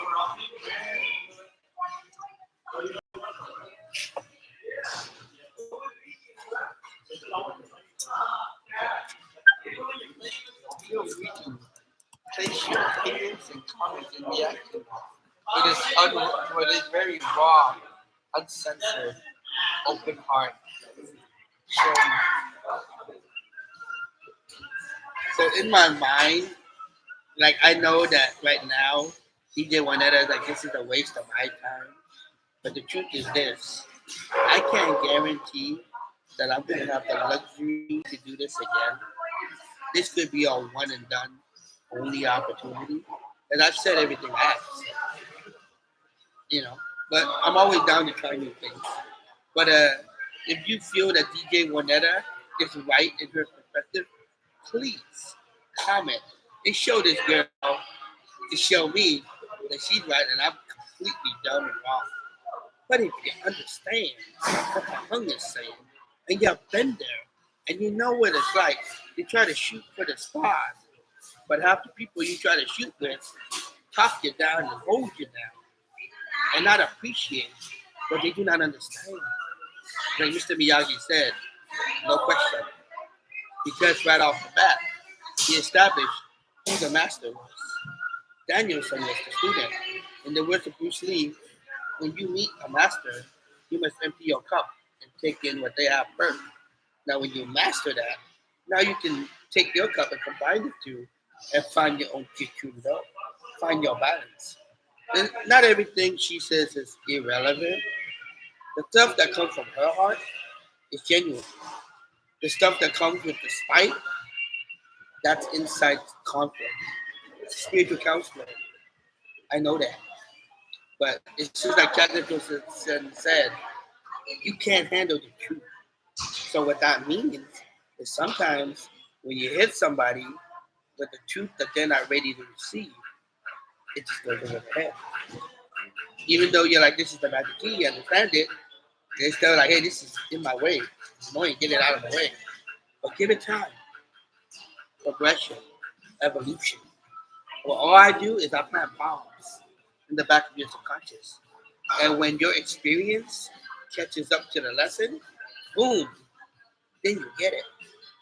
Feel free to place your opinions and comments in the action. It is very raw, uncensored, open heart. So, so in my mind, like I know that right now, DjWarnetta is like this is a waste of my time. But the truth is this: I can't guarantee that I'm gonna have the luxury to do this again. This could be a one and done only opportunity. And I've said everything I have to say, you know. But I'm always down to try new things. But if you feel that DjWarnetta is right in her perspective, please comment and show this girl to show me that she's right and I'm completely dumb and wrong. But if you understand what the hung is saying, and you've been there, and you know what it's like, you try to shoot for the stars, but half the people you try to shoot with talk you down and hold you down, and not appreciate what they do not understand. Like Mr. Miyagi said, no question, because right off the bat, he established who the master was. Danielson was the student. In the words of Bruce Lee, when you meet a master, you must empty your cup and take in what they have first. Now, when you master that, now you can take your cup and combine the two and find your own kichundo, find your balance. And not everything she says is irrelevant. The stuff that comes from her heart is genuine. The stuff that comes with the spite, that's inside conflict. Spiritual counselor, I know that. But it's just like Jack Nicholson said, you can't handle the truth. So what that means is sometimes when you hit somebody with the truth that they're not ready to receive, it just goes over their head. Even though you're like, this is the magic key, you understand it, they're still like, hey, this is in my way. It's annoying, get it out of the way. But give it time. Progression, evolution. Well, all I do is I plant bombs in the back of your subconscious. And when your experience catches up to the lesson, boom, then you get it.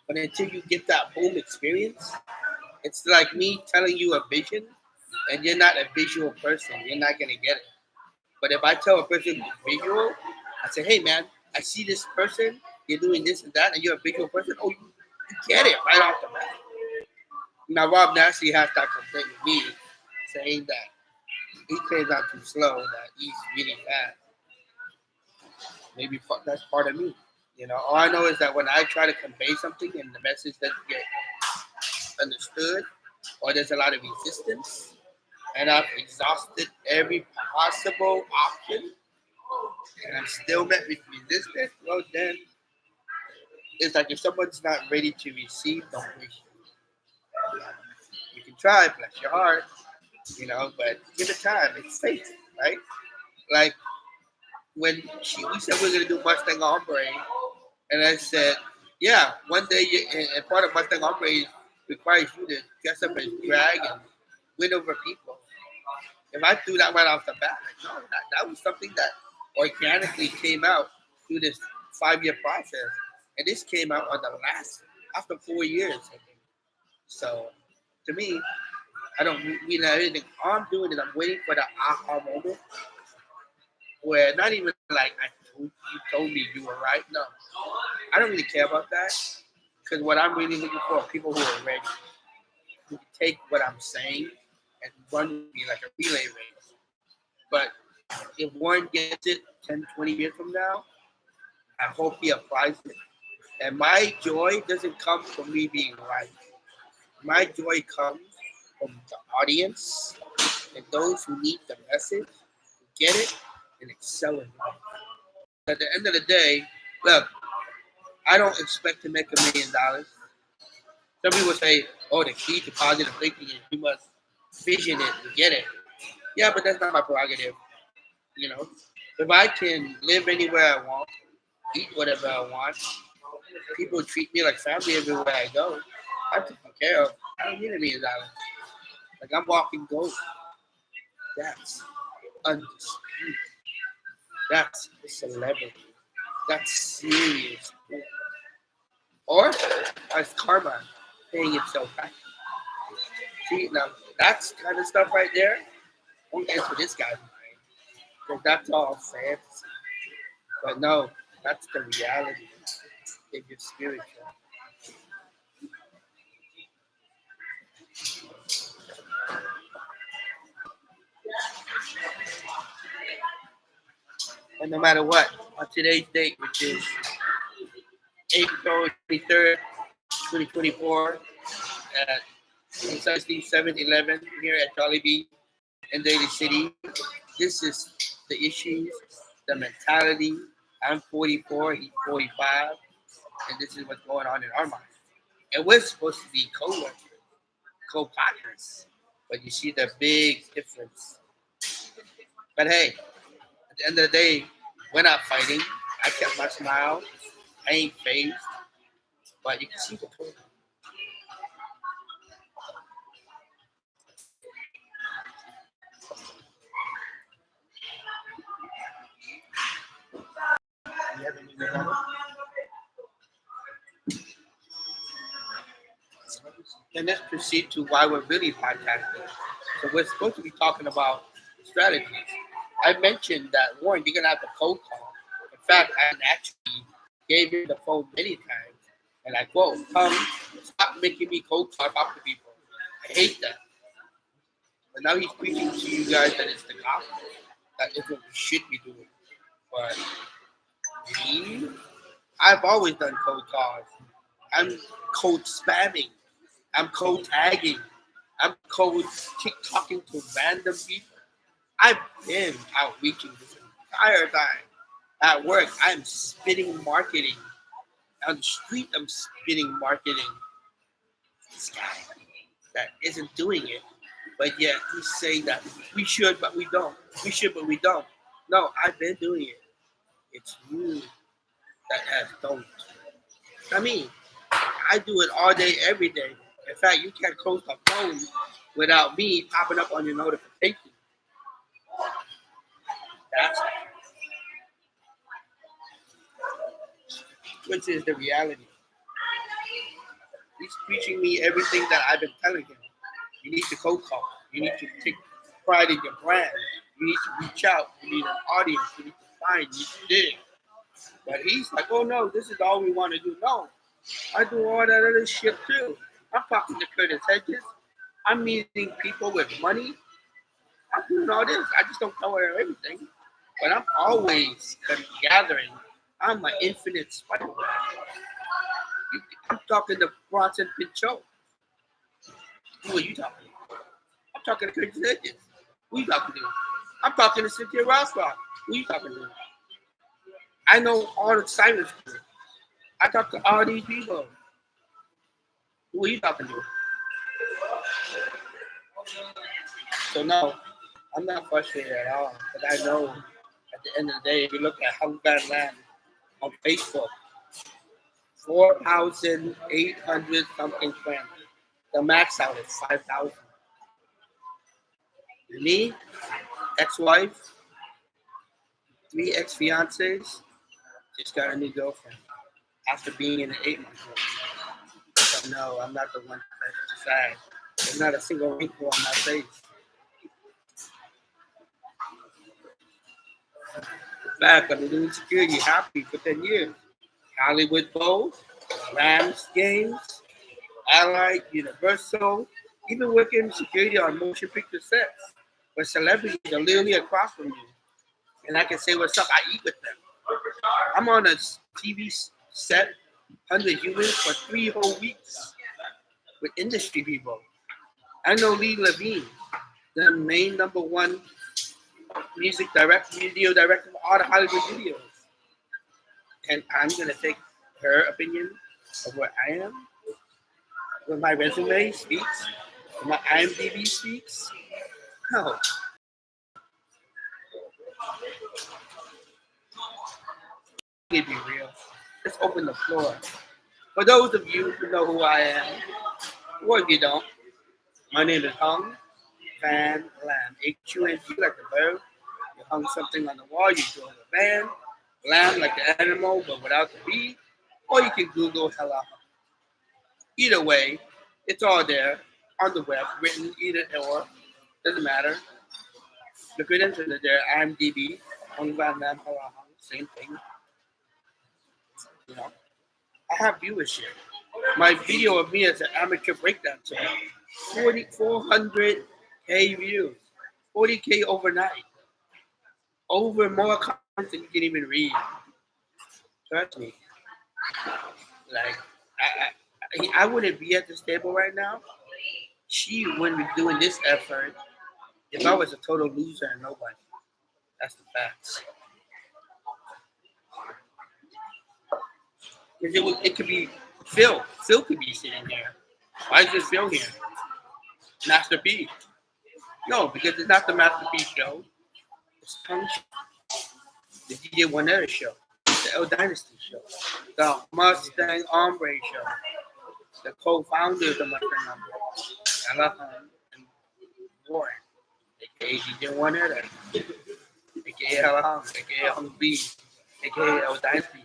But until you get that boom experience, it's like me telling you a vision and you're not a visual person. You're not going to get it. But if I tell a person who's visual, I say, hey, man, I see this person, you're doing this and that, and you're a visual person. Oh, you get it right off the bat. Now, Rob Nasty has that complaint with me, saying that he claims I'm too slow, that he's really fast. Maybe that's part of me. You know, all I know is that when I try to convey something and the message doesn't get understood, or there's a lot of resistance, and I've exhausted every possible option, and I'm still met with resistance, well, then it's like if someone's not ready to receive, don't waste it. You can try, bless your heart, you know, but give it time. It's faith, right? Like when we said we are gonna do Mustang Hombre, and I said, yeah, one day, and part of Mustang Hombre requires you to dress up as drag and win over people. If I threw that right off the bat, like, no, that was something that organically came out through this 5-year process. And this came out on the last, after 4 years, I think. So, to me, I don't mean anything. All I'm doing is I'm waiting for the aha moment where not even like you told me you were right. No, I don't really care about that because what I'm really looking for are people who are ready to take what I'm saying and run with me like a relay race. But if Warren gets it 10, 20 years from now, I hope he applies it. And my joy doesn't come from me being right. My joy comes from the audience and those who need the message, get it, and excel in life. At the end of the day, look, I don't expect to make $1 million. Some people say, oh, the key to positive thinking is you must vision it and get it. Yeah, but that's not my prerogative. You know, if I can live anywhere I want, eat whatever I want, people treat me like family everywhere I go. I'm taken care of. I don't need $1,000,000. Like I'm walking gold. That's undisputed. That's a celebrity. That's serious. Or as karma paying itself back. See, now that's kind of stuff right there. Won't answer this guy's mind. Because that's all fantasy. But no, that's the reality. If you're spiritual. And no matter what, on today's date, which is April 23rd, 2024, at precisely 7:11 here at Jollibee in Daly City, this is the issues, the mentality. I'm 44, he's 45, and this is what's going on in our minds. And we're supposed to be co-workers, co-partners, but you see the big difference. But hey, at the end of the day, we're not fighting. I kept my smile. I ain't phased, but you can see the total. You have any more? And let's proceed to why we're really podcasting. So we're supposed to be talking about strategies. I mentioned that Warren, you're gonna have to cold call. In fact, I actually gave him the phone many times, and I quote, "Come, stop making me cold call up to people. I hate that." But now he's preaching to you guys that it's the gospel. That is what we should be doing. But me, I've always done cold calls. I'm cold spamming. I'm cold tagging. I'm cold TikToking to random people. I've been outreaching this entire time. At work, I'm spitting marketing. On the street, I'm spitting marketing. This guy that isn't doing it, but yet he's saying that we should, but we don't. We should, but we don't. No, I've been doing it. It's you that has don't. I mean, I do it all day, every day. In fact, you can't close the phone without me popping up on your notification. That's which is the reality. He's preaching me everything that I've been telling him. You need to cold call. You need to take pride in your brand. You need to reach out. You need an audience. You need to find. You need to dig. But he's like, oh no, this is all we want to do. No, I do all that other shit too. I'm talking to Curtis Hedges. I'm meeting people with money. I'm doing all this. I just don't tell her everything. But I'm always gathering. I'm an infinite spider. I'm talking to Bronson Pinchot. Who are you talking to? I'm talking to Curtis Hedges. Who are you talking to? I'm talking to Cynthia Rothrock. Who are you talking to? I know all the Simon School. I talk to all these people. Who are you talking to? So no, I'm not frustrated at all. Because I know at the end of the day, if you look at Hungary Land on Facebook, 4,800 something friends. The max out is 5,000. Me, ex-wife, 3 ex-fiancés, just got a new girlfriend after being in an 8-month old. So no, I'm not the one that's sad. There's not a single wrinkle on my face. In fact, I've been doing security happy for 10 years. Hollywood Bowl, Rams games, Allied, Universal, even working security on motion picture sets where celebrities are literally across from you. And I can say what's up, I eat with them. I'm on a TV set, 100 humans for 3 whole weeks with industry people. I know Lee Levine, the main #1 music director, video director for all the Hollywood videos. And I'm gonna take her opinion of where I am, what my resume speaks, what my IMDb speaks. No. me be real. Let's open the floor. For those of you who know who I am, or if you don't, my name is Hung Van Lam. HUNG like the bird. You hung something on the wall, you do a van. Lamb like the animal, but without the B. Or you can Google Hella Hung. Either way, it's all there on the web, written either or. Doesn't matter. The credentials are there. IMDb, Hung Van Lam Hella Hung, same thing. You know, I have viewership. My video of me as an amateur breakdown singer, 400K views, 40K overnight, over more comments than you can even read. Trust me. Like, I wouldn't be at this table right now. She wouldn't be doing this effort if I was a total loser and nobody. That's the facts. Because it could be Phil. Phil could be sitting here. Why is this Phil here? Master P. No, because it's not the Master P show. It's the DjWarnetta show. The L Dynasty show. The Mustang Ombre show. The co-founders of Mustang Ombre. Alejandro and Warren. A.K.A. DjWarnetta. A.K.A. Alejandro. A.K.A. Hung B. A.K.A. L Dynasty.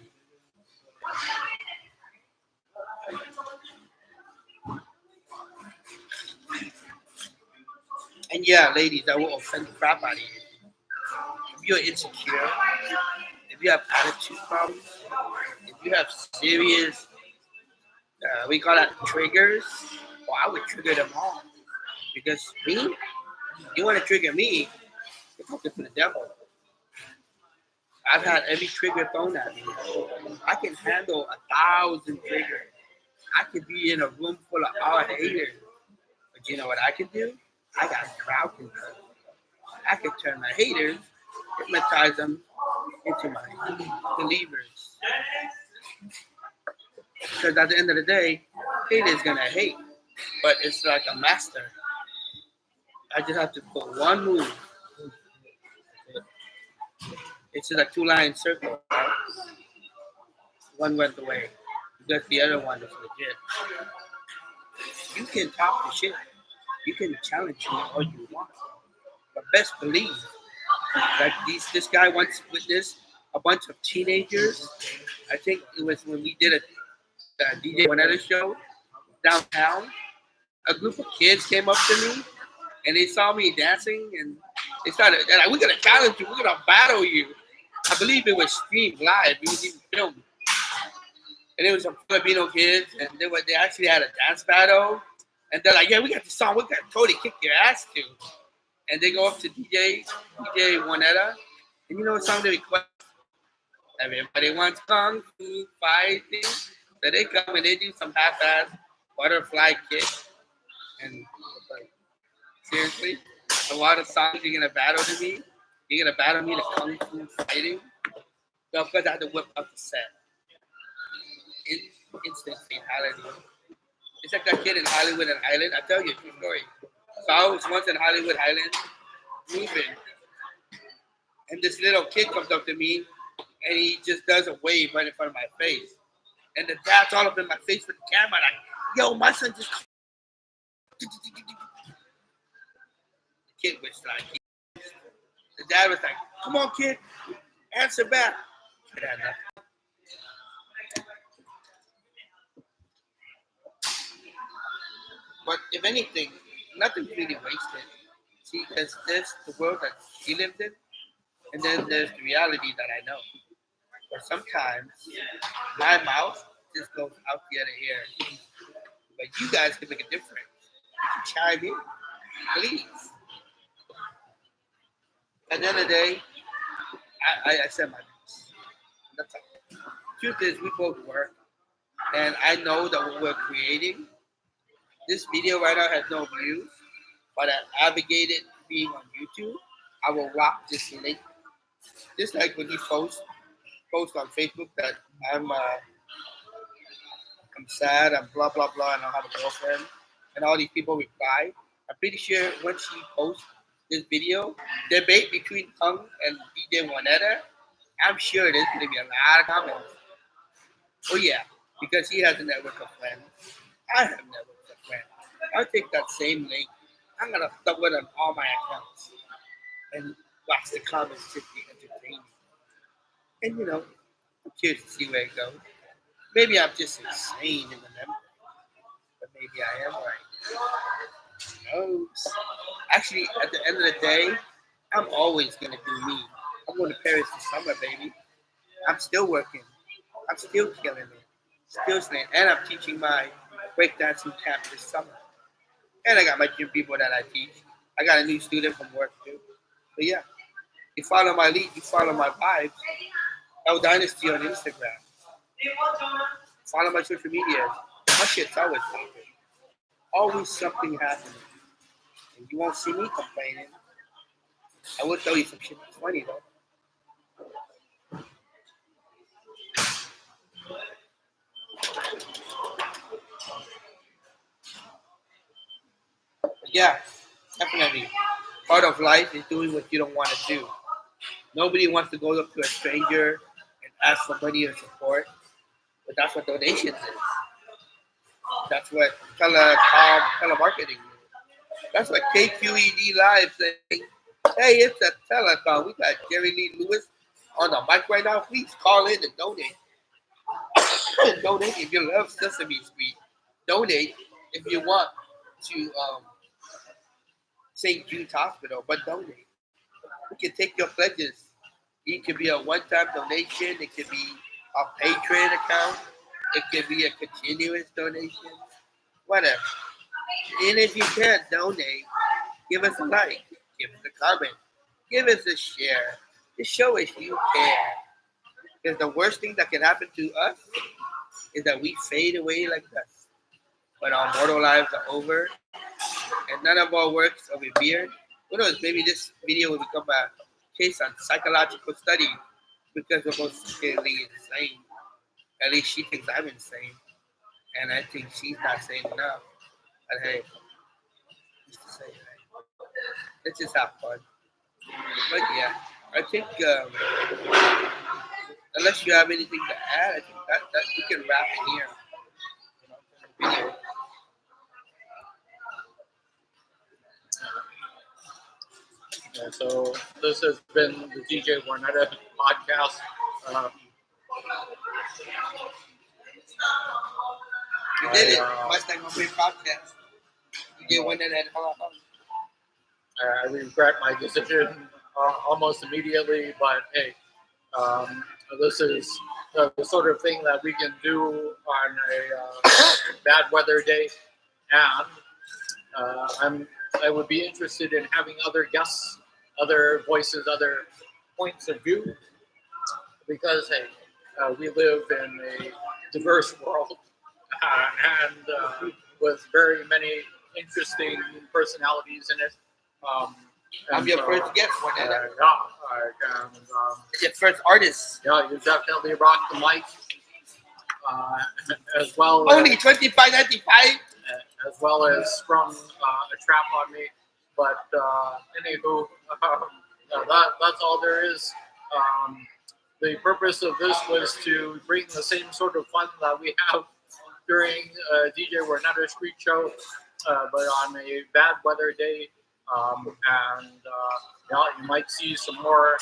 And yeah, ladies, I will offend the crap out of you. If you're insecure, if you have attitude problems, if you have serious, we call that triggers, well, I would trigger them all. Because me, you want to trigger me, you're talking to the devil. I've had every trigger thrown at me. I can handle 1,000 triggers. I could be in a room full of all haters. But you know what I can do? I got crowd control. I can turn my haters, hypnotize them into my believers. Because at the end of the day, haters gonna hate. But it's like a master. I just have to put one move. It's just a two-line circle, right? One went away. Because the other one is legit. You can talk the shit. You can challenge me all you want. But best believe that this guy once witnessed a bunch of teenagers. I think it was when we did a DjWarnetta show downtown. A group of kids came up to me and they saw me dancing and they started, they're like, we're gonna challenge you, we're gonna battle you. I believe it was streamed live, it was even filmed. And it was some Filipino kids and they actually had a dance battle. And they're like, yeah, we got the song, we're gonna totally kick your ass to. And they go up to DjWarnetta, and you know what song they request? Everybody wants kung fu fighting. So they come and they do some half-ass butterfly kick. And like, seriously, a lot of songs you're gonna battle to me. You're gonna battle me to kung fu fighting. So of course I had to whip up the set. Instant fatality. It's like that kid in Hollywood and Highland. I'll tell you a true story. So I was once in Hollywood Highland moving. And this little kid comes up to me and he just does a wave right in front of my face. And the dad's all up in my face with the camera like, yo, my son just... The kid was like, the dad was like, come on, kid, answer back. But if anything, nothing's really wasted. See, there's the world that she lived in, and then there's the reality that I know. But sometimes my mouth just goes out the other ear. But you guys can make a difference. Chime in, please. At the end of the day, I said my piece. That's all. Truth is, we both work, and I know that what we're creating, this video right now has no views, but I advocated being on YouTube. I will rock this link. Just like when you post on Facebook that I'm sad, I'm blah blah blah, and I don't have a girlfriend, and all these people reply. I'm pretty sure once she posts this video, debate between Hung and DjWarnetta, I'm sure there's going to be a lot of comments. Oh yeah, because he has a network of friends. I have networks of friends. I'll take that same link. I'm gonna throw it on all my accounts and watch the comments just be entertaining. And I'm curious to see where it goes. Maybe I'm just insane in the memory, but maybe I am right. Who knows? Actually, at the end of the day, I'm always gonna do me. I'm going to Paris this summer, baby. I'm still working. I'm still killing it. Still slaying. And I'm teaching my breakdancing camp this summer. And I got my gym people that I teach. I got a new student from work too. But yeah, you follow my lead, you follow my vibes. L Dynasty on Instagram. Follow my social media. My shit's always popping. Always something happening. And you won't see me complaining. I will tell you some shit that's funny though. But yeah, definitely. Part of life is doing what you don't want to do. Nobody wants to go up to a stranger and ask for money or support, but that's what donations is. That's what telemarketing is. That's what KQED Live saying. Hey, it's a telethon. We got Jerry Lee Lewis on the mic right now. Please call in and donate. Donate if you love Sesame Street. Donate if you want to St. Jude's Hospital, but donate. We can take your pledges. It could be a one-time donation. It could be a Patreon account. It could be a continuous donation. Whatever. And if you can't donate, give us a like, give us a comment, give us a share. Just show us you care. Because the worst thing that can happen to us is that we fade away like dust. But our mortal lives are over, and none of our works are revered. Who knows? Maybe this video will become a case on psychological study because we're both scaredly insane. At least she thinks I'm insane, and I think she's not sane enough. But hey, just to say, hey, let's just have fun. But yeah, I think unless you have anything to add, I think that we can wrap it here. Video. Yeah, so this has been the DjWarnetta Podcast. Uh, You did it. Mustang on Free Podcast. You did one of that. I regret my decision almost immediately, but hey, um, this is the sort of thing that we can do on a bad weather day, and I would be interested in having other guests, other voices, other points of view, because hey, we live in a diverse world and with very many interesting personalities in it. Um, I'm your first guest, Juanetta. and, Your first artist. yeah, you definitely rock the mic, as well Only $25.95. as well as sprung a trap on me. But anywho, that's all there is. The purpose of this was to bring the same sort of fun that we have during DjWarnetta Street Show, but on a bad weather day. Yeah, you might see some more,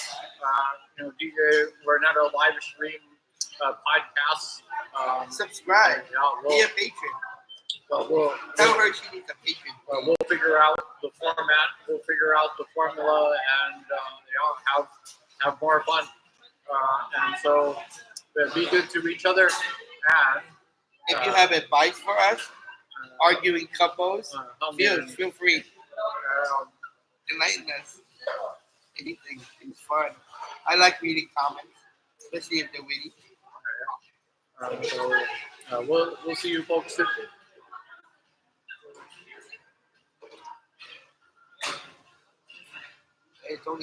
DjWarnetta live stream podcasts. Subscribe. Yeah, Be a patron. Tell her she needs a patron. We'll figure out the format. We'll figure out the formula, and have more fun. And so be good to each other. And if you have advice for us, arguing couples, feel free. Enlighten us. Anything is fun. I like reading comments, especially if they're witty. So we'll see you folks soon. It's only